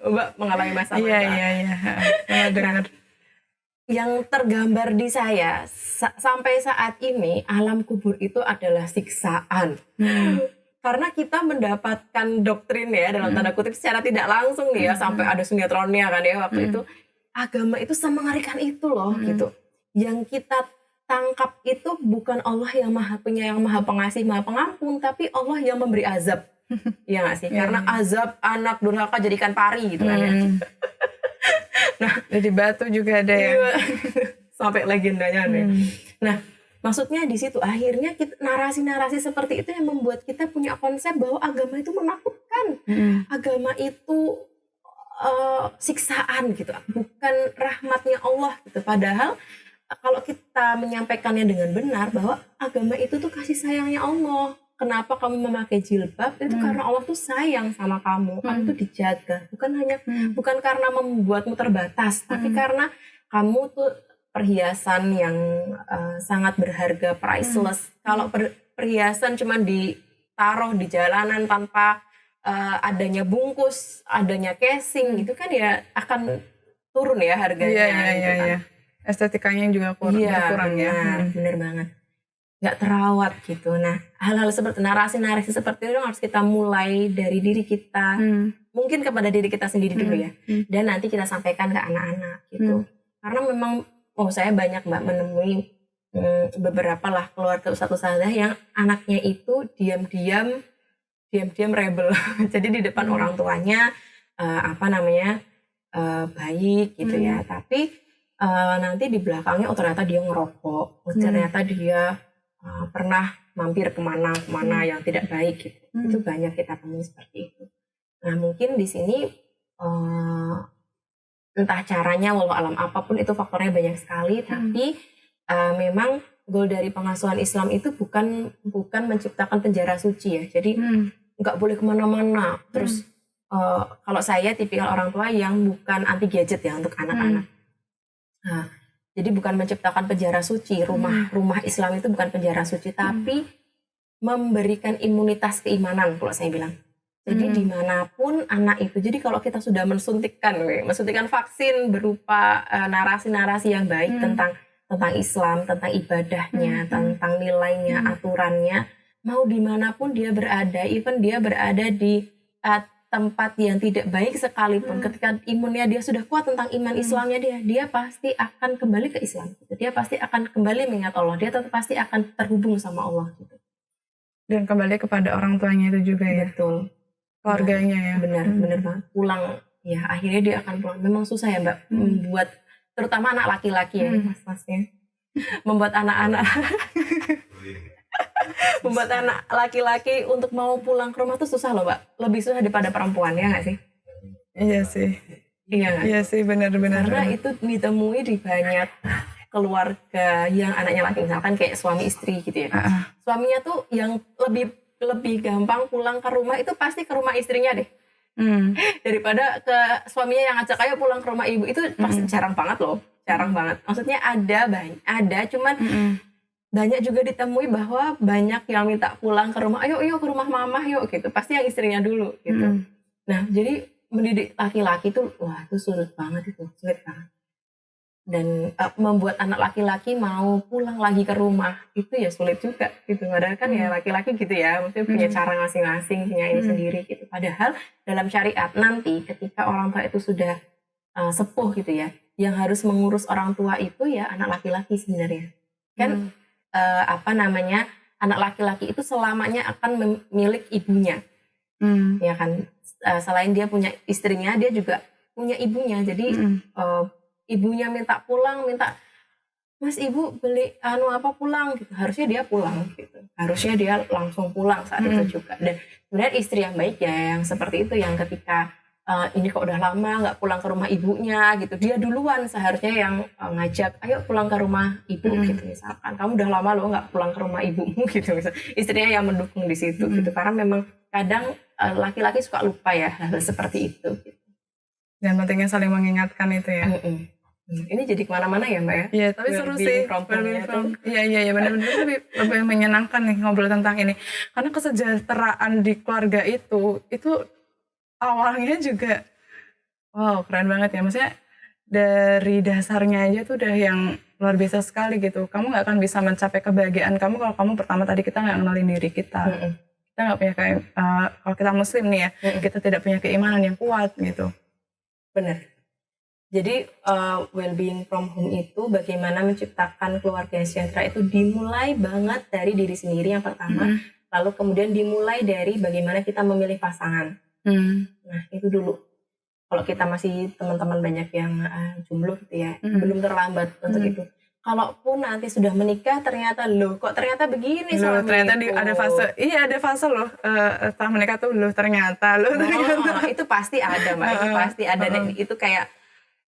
Mbak mengalami masa-masa. Iya. Dengar. Yang tergambar di saya sampai saat ini, alam kubur itu adalah siksaan. karena kita mendapatkan doktrin ya dalam tanda kutip secara tidak langsung nih ya, sampai ada sinetronnya kan ya waktu itu, agama itu semengerikan itu loh gitu. Yang kita tangkap itu bukan Allah yang maha penyayang, maha pengasih, maha pengampun, tapi Allah yang memberi azab. Iya nggak sih? Karena azab anak durhaka jadikan pari gitu kan ya. Nah, jadi batu juga ada ya. Sampai legendanya nih. Nah, maksudnya di situ akhirnya narasi-narasi seperti itu yang membuat kita punya konsep bahwa agama itu menakutkan. Agama itu siksaan gitu, bukan rahmatnya Allah gitu. Padahal kalau kita menyampaikannya dengan benar bahwa agama itu tuh kasih sayangnya Allah. Kenapa kamu memakai jilbab? Itu karena Allah tuh sayang sama kamu. Kamu tuh dijaga. Bukan karena membuatmu terbatas, tapi karena kamu tuh perhiasan yang sangat berharga, priceless. Kalau perhiasan cuma ditaruh di jalanan tanpa adanya bungkus, adanya casing gitu kan ya akan turun ya harganya. Iya. Estetikanya juga berkurang ya. Bener banget. Nggak terawat gitu. Nah, hal-hal seperti narasi-narasi seperti itu harus kita mulai dari diri kita. Mungkin kepada diri kita sendiri dulu ya. Dan nanti kita sampaikan ke anak-anak gitu. Karena memang saya banyak Mbak menemui beberapa lah keluarga ustadz-ustadzah yang anaknya itu diam-diam rebel. Jadi di depan orang tuanya baik gitu ya. Tapi nanti di belakangnya ternyata dia ngerokok. Ternyata dia pernah mampir kemana yang tidak baik gitu. Itu banyak kita temui seperti itu. Nah mungkin di sini entah caranya walau alam apapun itu faktornya banyak sekali, tapi memang goal dari pengasuhan Islam itu bukan menciptakan penjara suci ya. Jadi nggak boleh kemana-mana. Terus kalau saya tipikal orang tua yang bukan anti gadget ya untuk anak-anak. Nah, jadi bukan menciptakan penjara suci, rumah Islam itu bukan penjara suci, tapi memberikan imunitas keimanan kalau saya bilang. Jadi dimanapun anak itu, jadi kalau kita sudah mensuntikkan vaksin berupa narasi-narasi yang baik tentang Islam, tentang ibadahnya, tentang nilainya, aturannya, mau dimanapun dia berada, even dia berada di tempat yang tidak baik sekalipun, ketika imunnya dia sudah kuat tentang iman Islamnya dia pasti akan kembali ke Islam. Dia pasti akan kembali mengingat Allah. Dia tetap pasti akan terhubung sama Allah gitu. Dan kembali kepada orang tuanya itu juga ya. Betul. Keluarganya ya. Benar banget. Pulang ya akhirnya dia akan pulang. Memang susah ya Mbak membuat terutama anak laki-laki ya mas-masnya. Membuat anak-anak membuat anak laki-laki untuk mau pulang ke rumah tuh susah loh Mbak. Lebih susah daripada perempuan ya nggak sih? Iya sih. Iya sih benar-benar. Karena itu ditemui di banyak keluarga yang anaknya laki, misalkan kayak suami istri gitu ya. Suaminya tuh yang lebih gampang pulang ke rumah itu pasti ke rumah istrinya deh. Daripada ke suaminya yang ngajak ayo pulang ke rumah ibu, itu pasti jarang banget loh. Jarang banget. Maksudnya ada cuman banyak juga ditemui bahwa banyak yang minta pulang ke rumah, ayo ke rumah mama yuk gitu. Pasti yang istrinya dulu gitu. Nah, jadi mendidik laki-laki tuh itu sulit banget. Dan membuat anak laki-laki mau pulang lagi ke rumah itu ya sulit juga gitu. Padahal kan ya laki-laki gitu ya, maksudnya punya cara masing-masing, punya ini sendiri gitu. Padahal dalam syariat nanti ketika orang tua itu sudah sepuh gitu ya, yang harus mengurus orang tua itu ya anak laki-laki sebenarnya. Kan anak laki-laki itu selamanya akan milik ibunya. Ya kan, selain dia punya istrinya, dia juga punya ibunya. Jadi ibunya minta pulang, Mas ibu beli pulang gitu. Harusnya dia pulang gitu. Harusnya dia langsung pulang saat itu juga. Dan sebenarnya istri yang baik ya yang seperti itu, yang ketika ini kok udah lama nggak pulang ke rumah ibunya gitu, dia duluan seharusnya yang ngajak ayo pulang ke rumah ibu gitu. Misalkan kamu udah lama loh nggak pulang ke rumah ibumu gitu, misalnya istrinya yang mendukung di situ gitu. Karena memang kadang laki-laki suka lupa ya hal seperti itu gitu. Dan pentingnya saling mengingatkan itu ya. Ini jadi kemana-mana ya Mbak ya? Iya, tapi seru sih. Iya, benar-benar lebih menyenangkan nih ngobrol tentang ini. Karena kesejahteraan di keluarga itu awalnya juga keren banget ya. Maksudnya dari dasarnya aja tuh udah yang luar biasa sekali gitu. Kamu nggak akan bisa mencapai kebahagiaan kamu kalau kamu pertama tadi kita nggak kenalin diri kita. kita nggak punya kalau kita muslim nih ya, kita tidak punya keimanan yang kuat gitu. Benar. Jadi well-being from home itu bagaimana menciptakan keluarga yang sejahtera itu dimulai banget dari diri sendiri yang pertama, lalu kemudian dimulai dari bagaimana kita memilih pasangan. Nah itu dulu. Kalau kita masih teman-teman banyak yang jomblo gitu ya, belum terlambat untuk itu. Kalaupun nanti sudah menikah ternyata ternyata begini suamiku. Ternyata ada fase loh setelah menikah tuh ternyata itu pasti ada Mbak, itu pasti ada. Dan itu kayak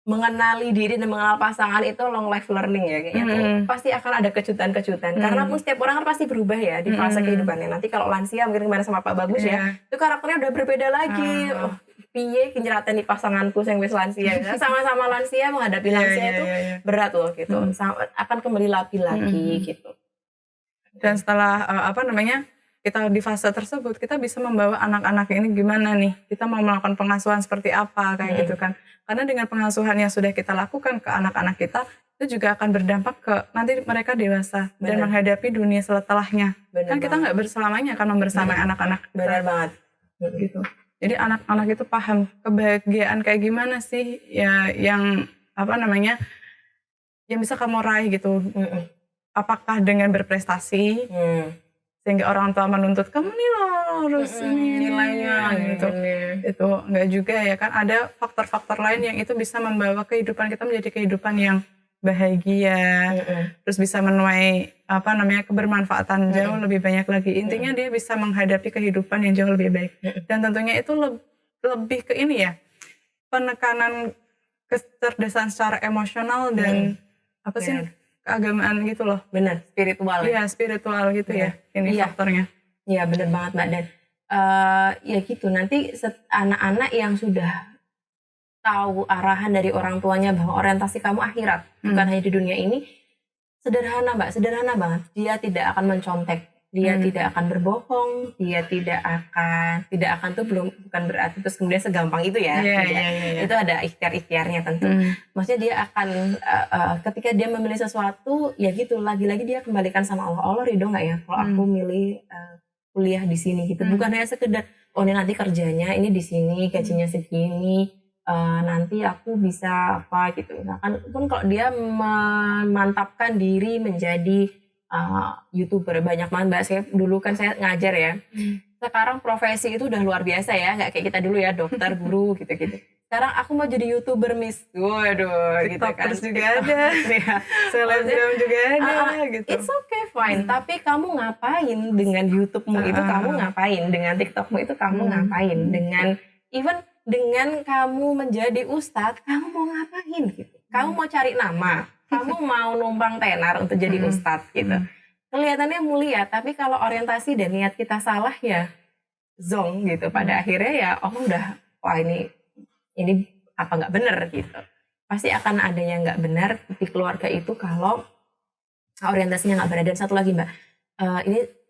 mengenali diri dan mengenal pasangan itu long life learning ya kayaknya tuh pasti akan ada kejutan-kejutan karena pun setiap orang kan pasti berubah ya di fase kehidupannya. Nanti kalau lansia mungkin kemarin sama Pak Bagus ya itu karakternya udah berbeda lagi. Piye kinjeratan di pasanganku yang wis lansia sama-sama lansia menghadapi lansia itu berat loh gitu. Akan kembali lagi gitu. Dan setelah kita di fase tersebut kita bisa membawa anak-anak ini gimana nih, kita mau melakukan pengasuhan seperti apa kayak gitu kan. Karena dengan pengasuhan yang sudah kita lakukan ke anak-anak kita itu juga akan berdampak ke nanti mereka dewasa dan menghadapi dunia setelahnya. Kan kita nggak berselamanya akan membersamai anak-anak. Benar banget gitu. Jadi anak-anak itu paham kebahagiaan kayak gimana sih ya yang yang bisa kamu raih gitu. Apakah dengan berprestasi sehingga orang tua menuntut kamu nih harus nilainya gitu. Itu enggak juga ya kan, ada faktor-faktor lain yang itu bisa membawa kehidupan kita menjadi kehidupan yang bahagia, terus bisa menuai kebermanfaatan jauh lebih banyak lagi. Intinya dia bisa menghadapi kehidupan yang jauh lebih baik. Dan tentunya itu lebih ke ini ya, penekanan kecerdasan secara emosional dan keagamaan gitu loh. Benar, spiritual. Iya, spiritual gitu ya. Ini faktornya. Iya, benar banget Mbak. Dan ya gitu, nanti anak-anak yang sudah tahu arahan dari orang tuanya bahwa orientasi kamu akhirat, bukan hanya di dunia ini, sederhana Mbak, sederhana banget. Dia tidak akan mencontek, dia tidak akan berbohong, dia tidak akan tuh bukan berarti terus kemudian segampang itu ya. Itu ada ikhtiar-ikhtiarnya tentu. Maksudnya dia akan ketika dia memilih sesuatu ya gitu, lagi-lagi dia kembalikan sama Allah. Allah ridho nggak ya kalau aku milih kuliah di sini gitu. Bukan hanya sekedar ini nanti kerjanya ini di sini, gajinya segini, nanti aku bisa apa gitu. Nah kan pun kalau dia memantapkan diri menjadi YouTuber, banyak banget Mbak. Saya dulu kan saya ngajar ya. Sekarang profesi itu udah luar biasa ya, nggak kayak kita dulu ya, dokter, guru gitu-gitu. Sekarang aku mau jadi YouTuber Miss. Waduh, gitu kan. TikTokers juga ada. Selebgram juga ada gitu. It's okay, fine. Tapi kamu ngapain dengan YouTube-mu itu, kamu ngapain dengan TikTok-mu itu, kamu ngapain dengan dengan kamu menjadi ustadz, kamu mau ngapain gitu? Kamu mau cari nama, kamu mau numpang tenar untuk jadi ustadz gitu. Kelihatannya mulia, tapi kalau orientasi dan niat kita salah ya zong gitu. Pada akhirnya ya wah ini apa nggak benar gitu. Pasti akan ada yang nggak benar di keluarga itu kalau orientasinya nggak benar. Dan satu lagi Mbak,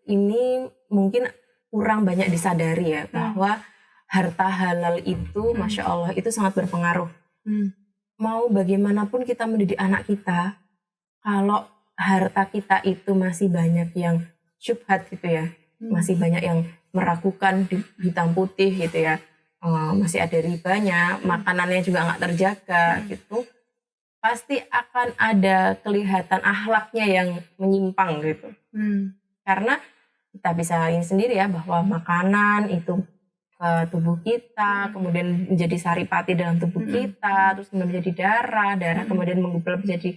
ini mungkin kurang banyak disadari ya bahwa harta halal itu, Masya Allah, itu sangat berpengaruh. Mau bagaimanapun kita mendidik anak kita, kalau harta kita itu masih banyak yang syubhat gitu ya, masih banyak yang meragukan di hitam putih gitu ya, masih ada ribanya, makanannya juga nggak terjaga gitu, pasti akan ada kelihatan akhlaknya yang menyimpang gitu. Karena kita bisa ini sendiri ya, bahwa makanan itu ke tubuh kita, kemudian menjadi saripati dalam tubuh kita, terus kemudian menjadi darah kemudian menggubal menjadi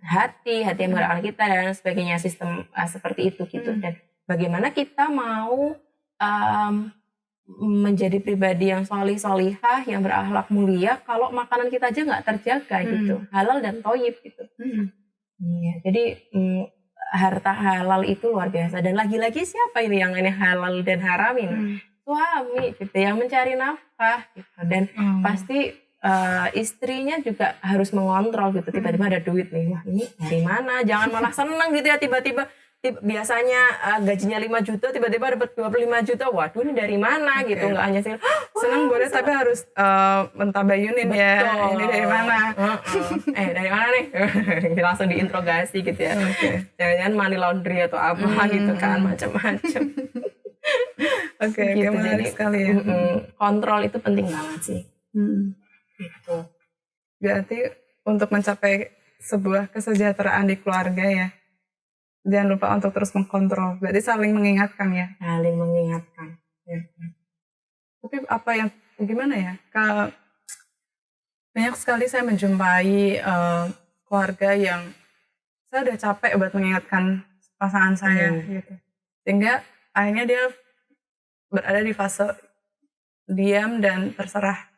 hati yang menggerakkan kita dan sebagainya, sistem seperti itu gitu. Dan bagaimana kita mau menjadi pribadi yang solihah, yang berakhlak mulia, kalau makanan kita aja nggak terjaga gitu, halal dan thayyib gitu. Jadi harta halal itu luar biasa. Dan lagi-lagi siapa ini yang ini halal dan haram ini? Suami gitu, yang mencari nafkah gitu. Dan pasti istrinya juga harus mengontrol gitu. Tiba-tiba ada duit nih, wah ini dari mana? Jangan malah seneng gitu ya tiba-tiba biasanya gajinya 5 juta tiba-tiba dapat 25 juta. Waduh, ini dari mana gitu. Nggak hanya sih Senang boleh tapi harus mentabayunin ya. Ini dari mana? Dari mana nih? Langsung diinterogasi gitu ya. Jangan-jangan money laundry atau apa gitu kan, macam-macam. Oke, Gitu. menarik Jadi, sekali ya. kontrol itu penting banget sih. Gitu. Berarti untuk mencapai sebuah kesejahteraan di keluarga ya, jangan lupa untuk terus mengkontrol. Berarti saling mengingatkan ya. Saling mengingatkan. Tapi apa yang gimana ya? Banyak sekali saya menjumpai keluarga yang saya udah capek buat mengingatkan pasangan saya gitu. Sehingga akhirnya dia berada di fase diam dan terserah.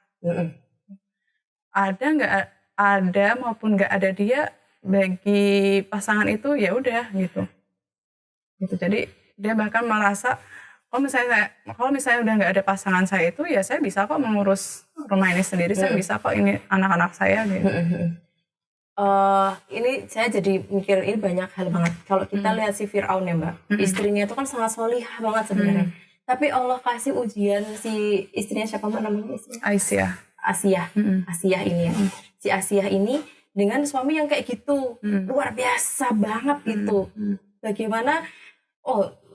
Ada maupun nggak ada dia, bagi pasangan itu ya udah gitu. Jadi dia bahkan merasa kalau misalnya udah nggak ada pasangan saya itu, ya saya bisa kok mengurus rumah ini sendiri, saya bisa kok ini anak-anak saya gitu. Ini saya jadi mikir ini banyak hal banget. Kalau kita lihat si Fir'aun ya Mbak, istrinya itu kan sangat solihah banget sebenarnya. Tapi Allah kasih ujian si istrinya, siapa Mbak namanya istrinya? Asiyah ini ya. Si Asiyah ini dengan suami yang kayak gitu, luar biasa banget gitu. Bagaimana?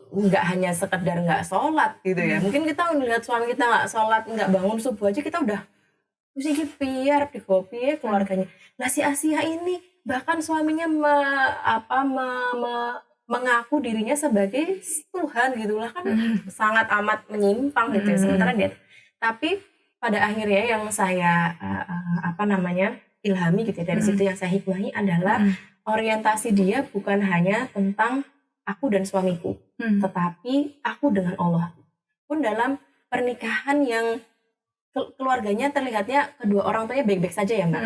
Nggak hanya sekedar nggak sholat gitu ya. Mungkin kita melihat suami kita nggak sholat, nggak bangun subuh aja kita udah mesti piar di kopi ya keluarganya. Lah si Asia ini bahkan suaminya mengaku dirinya sebagai Tuhan gitulah kan, sangat amat menyimpang gitu ya. Sementara dia, tapi pada akhirnya yang saya ilhami gitu ya, dari situ yang saya hikmahi adalah orientasi dia bukan hanya tentang aku dan suamiku, tetapi aku dengan Allah. Pun dalam pernikahan yang keluarganya terlihatnya kedua orang tuanya baik-baik saja ya Mbak,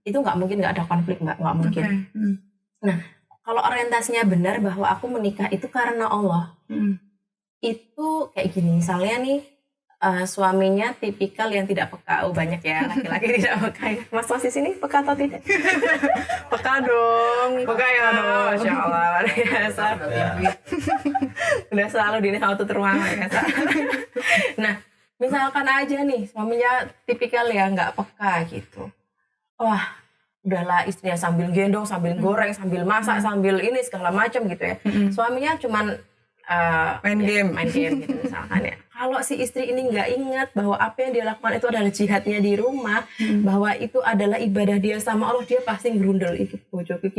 itu nggak mungkin nggak ada konflik Mbak, nggak mungkin. Nah, kalau orientasinya benar bahwa aku menikah itu karena Allah, itu kayak gini, misalnya nih suaminya tipikal yang tidak peka. Banyak ya laki-laki tidak peka ya. Mas Tos di sini peka atau tidak? Peka dong. Peka ya, Masya Allah, luar biasa. Udah selalu di sama tutur mama ya. Nah, misalkan aja nih suaminya tipikal ya nggak peka gitu. Wah, udahlah istrinya sambil gendong, sambil goreng, sambil masak, sambil ini segala macam gitu ya. Suaminya cuman main game gitu misalkan ya. Kalau si istri ini nggak ingat bahwa apa yang dia lakukan itu adalah jihadnya di rumah, bahwa itu adalah ibadah dia sama Allah, dia pasti ngerundel itu bojoku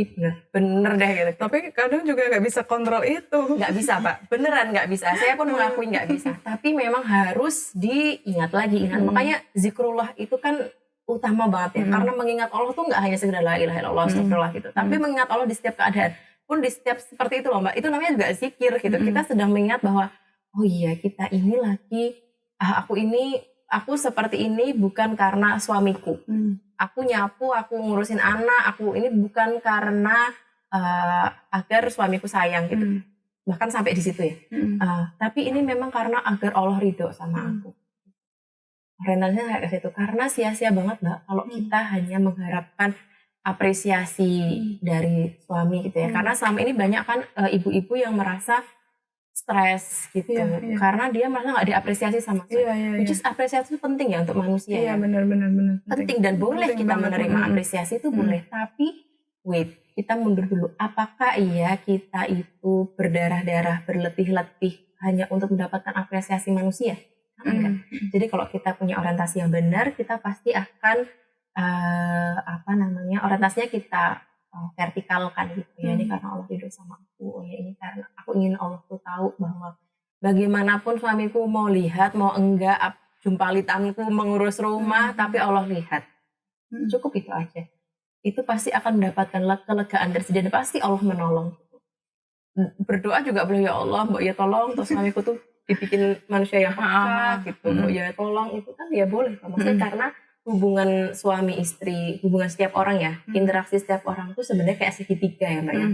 bener deh gitu. Tapi kadang juga nggak bisa kontrol itu. Nggak bisa Pak, beneran nggak bisa. Saya pun mengakui nggak bisa. Tapi memang harus diingat lagi. Makanya zikrullah itu kan utama banget ya. Karena mengingat Allah tuh nggak hanya sekedar la ilaha illallah, astagfirullah gitu. Tapi mengingat Allah di setiap keadaan. Pun di setiap seperti itu loh Mbak, itu namanya juga zikir gitu. Kita sedang mengingat bahwa oh iya kita ini lagi aku seperti ini bukan karena suamiku. Aku nyapu, aku ngurusin anak, aku ini bukan karena agar suamiku sayang gitu. Bahkan sampai di situ ya. Tapi ini memang karena agar Allah ridho sama aku. Orientasinya kayak ke situ. Karena sia-sia banget Mbak kalau kita hanya mengharapkan apresiasi dari suami gitu ya. Karena selama ini banyak kan ibu-ibu yang merasa stres gitu. Karena dia merasa nggak diapresiasi sama suami. Which is apresiasi itu penting ya untuk manusia ya. Benar. Penting dan boleh kita menerima apresiasi itu boleh. Tapi wait, kita mundur dulu. Apakah iya kita itu berdarah-darah, berletih-letih hanya untuk mendapatkan apresiasi manusia? Enggak. Jadi kalau kita punya orientasi yang benar, kita pasti akan orientasinya kita vertikalkan gitu ya. Ini karena Allah ridho sama aku, ya ini karena aku ingin Allah tuh tahu bahwa bagaimanapun suamiku mau lihat mau enggak jumpalitanku mengurus rumah, tapi Allah lihat. Cukup itu aja. Itu pasti akan mendapatkan kelegaan dari dia, pasti Allah menolong. Berdoa juga boleh, ya Allah mbok ya tolong terus suamiku tuh dibikin manusia yang peka gitu. Mbok ya tolong, itu kan ya boleh. Maksudnya karena hubungan suami istri, hubungan setiap orang ya, interaksi setiap orang tuh sebenarnya kayak segitiga ya Mbak ya.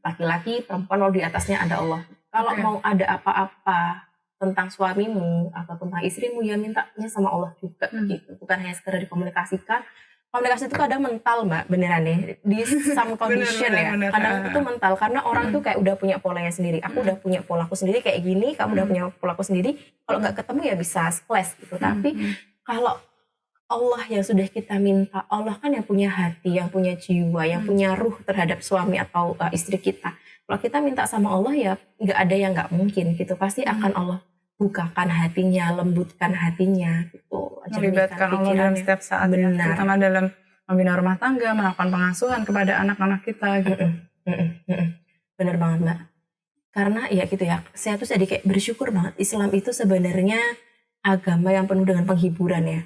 Laki-laki, perempuan, di atasnya ada Allah. Kalau mau ada apa-apa tentang suamimu atau tentang istrimu, ya mintanya sama Allah juga gitu. Bukan hanya sekedar dikomunikasikan. komunikasi itu kadang mental Mbak, beneran nih. Di some condition Bener. kadang itu mental karena orang tuh kayak udah punya polanya sendiri. Aku udah punya polaku sendiri kayak gini, kamu udah punya polaku sendiri. Kalau nggak ketemu ya bisa clash gitu. Tapi kalau Allah yang sudah kita minta, Allah kan yang punya hati, yang punya jiwa, yang punya ruh terhadap suami atau istri kita. Kalau kita minta sama Allah ya nggak ada yang nggak mungkin gitu. Pasti akan Allah bukakan hatinya, lembutkan hatinya gitu. Melibatkan Allah dalam setiap saat ya, terutama dalam membina rumah tangga, melakukan pengasuhan kepada anak-anak kita gitu. Bener banget Mbak. Karena ya gitu ya, saya tuh jadi kayak bersyukur banget. Islam itu sebenarnya agama yang penuh dengan penghiburan ya.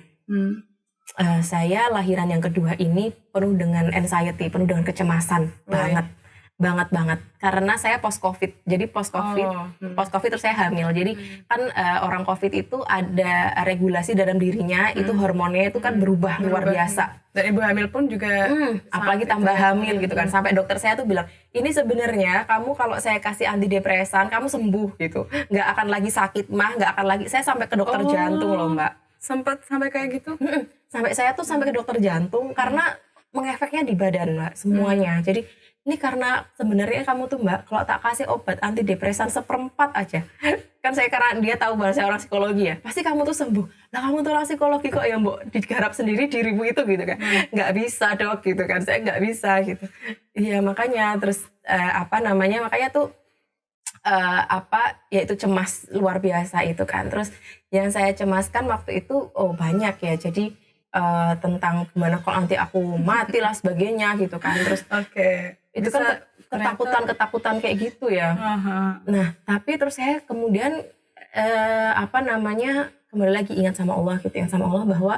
Saya lahiran yang kedua ini penuh dengan anxiety, penuh dengan kecemasan banget. Karena saya post covid, jadi post covid terus saya hamil. Jadi kan orang covid itu ada regulasi dalam dirinya, itu hormonnya itu kan berubah luar biasa. Dan ibu hamil pun juga apalagi tambah hamil gitu kan. Sampai dokter saya tuh bilang, ini sebenarnya kamu kalau saya kasih antidepresan kamu sembuh gitu, nggak akan lagi sakit mah, nggak akan lagi. Saya sampai ke dokter jantung loh Mbak. Sempat sampai kayak gitu? Saya tuh sampai ke dokter jantung karena mengefeknya di badan Mbak semuanya. Jadi ini karena sebenarnya kamu tuh Mbak, kalau tak kasih obat antidepresan 1/4 aja, kan saya karena dia tahu bahasa orang psikologi ya, pasti kamu tuh sembuh. Lah kamu tuh orang psikologi kok ya Mbak, digarap sendiri dirimu itu gitu kan, nggak bisa Dok gitu kan, saya nggak bisa gitu. Iya makanya terus makanya tuh ya itu cemas luar biasa itu kan. Terus yang saya cemaskan waktu itu banyak ya, jadi tentang gimana kalau nanti aku mati lah sebagainya gitu kan. Terus itu kan ketakutan kayak gitu ya. Nah tapi terus saya kemudian kembali lagi ingat sama Allah gitu, yang sama Allah bahwa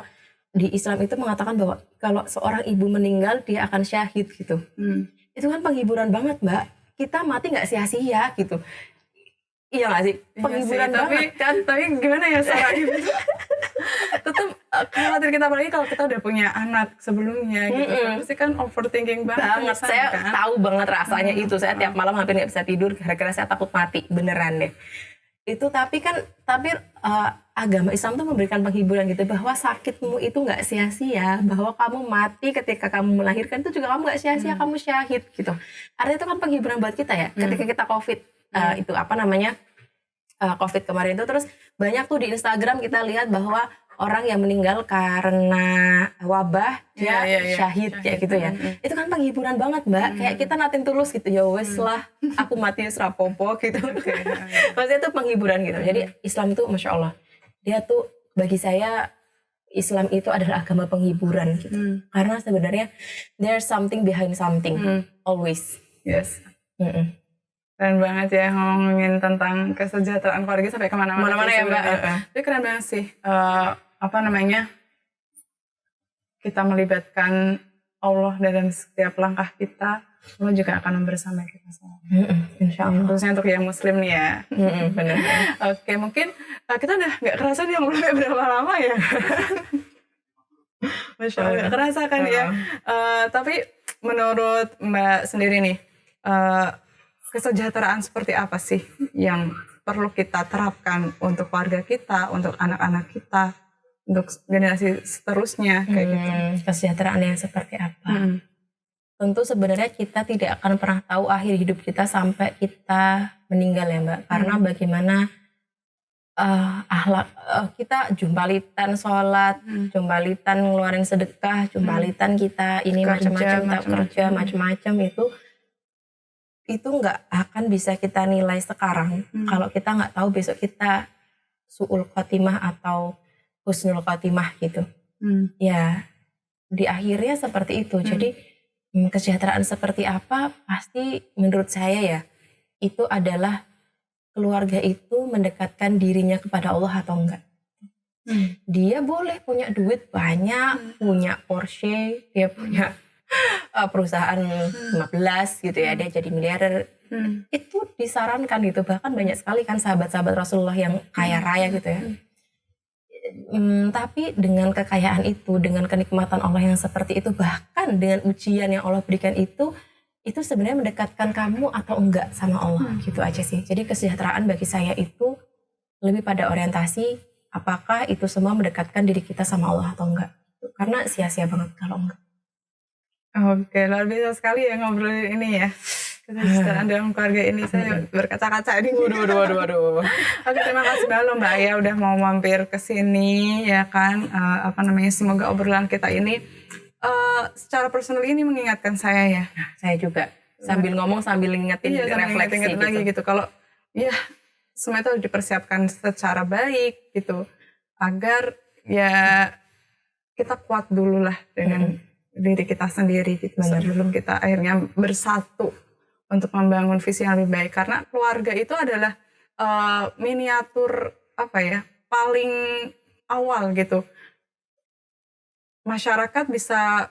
di Islam itu mengatakan bahwa kalau seorang ibu meninggal dia akan syahid gitu. Itu kan penghiburan banget Mbak, kita mati nggak sia-sia gitu. Iya nggak sih, penghiburan banget kan. Tapi gimana ya seorang ibu tetap khawatir kita, apalagi kalau kita udah punya anak sebelumnya gitu kan, pasti kan overthinking banget. Saya tahu banget rasanya itu. Saya tiap malam hampir nggak bisa tidur gara-gara saya takut mati beneran deh. Itu tapi agama Islam tuh memberikan penghiburan gitu, bahwa sakitmu itu nggak sia-sia, bahwa kamu mati ketika kamu melahirkan itu juga kamu nggak sia-sia, kamu syahid gitu. Artinya itu kan penghiburan buat kita ya. Ketika kita COVID COVID kemarin itu, terus banyak tuh di Instagram kita lihat bahwa orang yang meninggal karena wabah dia syahid kayak gitu ya. Itu kan penghiburan banget Mbak. Kayak kita natin tulus gitu, ya wes lah aku mati serapopo gitu. Maksudnya itu penghiburan gitu. Jadi Islam itu Masya Allah, dia tuh bagi saya Islam itu adalah agama penghiburan gitu. Karena sebenarnya there's something behind something always. Yes. Keren banget ya ngomongin tentang kesejahteraan keluarga sampai kemana-mana ya Mbak. Tapi keren banget sih. Kita melibatkan Allah dalam setiap langkah kita. Allah juga akan membersamai kita semua. Insya Allah. Khususnya untuk yang Muslim nih ya. Benar. Oke, mungkin kita udah nggak kerasa nih ngobrolnya berapa lama ya. Masya Allah, nggak kerasa kan ya. Tapi menurut Mbak sendiri nih, kesejahteraan seperti apa sih yang perlu kita terapkan untuk keluarga kita, untuk anak-anak kita, untuk generasi seterusnya kayak gitu? Kesejahteraan yang seperti apa? Tentu sebenarnya kita tidak akan pernah tahu akhir hidup kita sampai kita meninggal ya Mbak. Karena bagaimana akhlak kita jumbalitan sholat, jumbalitan ngeluarin sedekah, jumbalitan kita ini macam-macam kerja macam-macam itu nggak akan bisa kita nilai sekarang kalau kita nggak tahu besok kita su'ul khotimah atau husnul khotimah gitu. Ya di akhirnya seperti itu. Jadi kesejahteraan seperti apa, pasti menurut saya ya itu adalah keluarga itu mendekatkan dirinya kepada Allah atau enggak. Dia boleh punya duit banyak, punya Porsche, dia punya perusahaan 15 gitu ya, dia jadi miliarder. Itu disarankan gitu, bahkan banyak sekali kan sahabat-sahabat Rasulullah yang kaya raya gitu ya. Tapi dengan kekayaan itu, dengan kenikmatan Allah yang seperti itu, bahkan dengan ujian yang Allah berikan itu sebenarnya mendekatkan kamu atau enggak sama Allah, gitu aja sih. Jadi kesejahteraan bagi saya itu lebih pada orientasi apakah itu semua mendekatkan diri kita sama Allah atau enggak. Karena sia-sia banget kalau enggak. Oke, luar biasa sekali ya ngobrolin ini ya. Kesejahteraan dalam keluarga ini, saya berkaca-kaca ini. Waduh. Oke, terima kasih banget loh Mbak Aya udah mau mampir ke sini ya kan. Semoga obrolan kita ini secara personal ini mengingatkan saya ya. Saya juga sambil ngomong sambil ngingetin refleksi ingat lagi gitu. Kalau ya semua itu harus dipersiapkan secara baik gitu agar ya kita kuat dulu lah dengan diri kita sendiri gitu sebelum kita akhirnya bersatu untuk membangun visi yang lebih baik, karena keluarga itu adalah miniatur paling awal gitu. Masyarakat bisa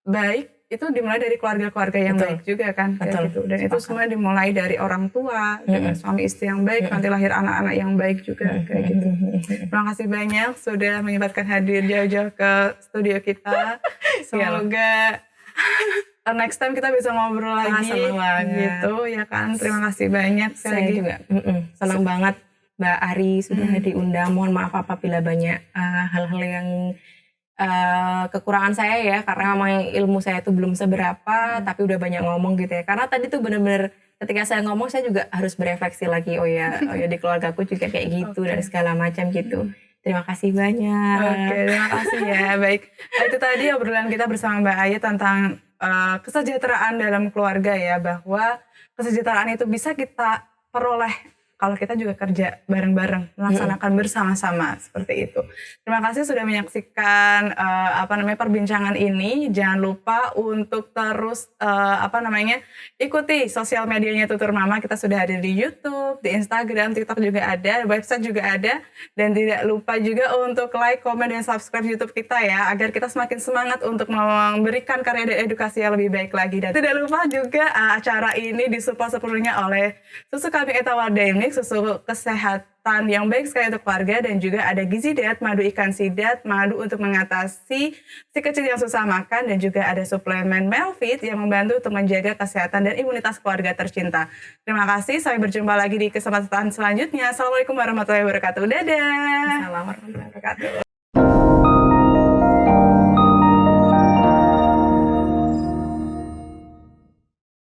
baik itu dimulai dari keluarga-keluarga yang baik juga kan. Betul. Gitu. Dan itu semua dimulai dari orang tua, dengan suami istri yang baik, nanti lahir anak-anak yang baik juga kayak gitu. Terima kasih banyak sudah menyempatkan hadir jauh-jauh ke studio kita. Semoga next time kita bisa ngobrol lagi gitu ya kan. Terima kasih banyak. Saya juga senang banget Mbak Ari sudah diundang. Mohon maaf apabila banyak hal-hal yang kekurangan saya ya, karena memang ilmu saya itu belum seberapa, tapi udah banyak ngomong gitu ya. Karena tadi tuh bener-bener ketika saya ngomong saya juga harus berefleksi lagi, oh ya di keluargaku juga kayak gitu dan segala macam gitu. Terima kasih banyak. Oke, terima kasih ya. Baik, itu tadi obrolan kita bersama Mbak Aya tentang kesejahteraan dalam keluarga ya, bahwa kesejahteraan itu bisa kita peroleh kalau kita juga kerja bareng-bareng, melaksanakan bersama-sama seperti itu. Terima kasih sudah menyaksikan perbincangan ini. Jangan lupa untuk terus ikuti sosial medianya Tutur Mama. Kita sudah ada di YouTube, di Instagram, TikTok juga ada, website juga ada. Dan tidak lupa juga untuk like, komen, dan subscribe YouTube kita ya, agar kita semakin semangat untuk memberikan karya dan edukasi yang lebih baik lagi. Dan tidak lupa juga acara ini disupport sepenuhnya oleh Susu Kambing Etawa Dainik, susu kesehatan yang baik sekali untuk keluarga, dan juga ada Gizi Diet, madu ikan sidat, madu untuk mengatasi si kecil yang susah makan, dan juga ada suplemen Melvit yang membantu untuk menjaga kesehatan dan imunitas keluarga tercinta. Terima kasih, sampai berjumpa lagi di kesempatan selanjutnya. Assalamualaikum warahmatullahi wabarakatuh. Dadah. Assalamualaikum warahmatullahi wabarakatuh.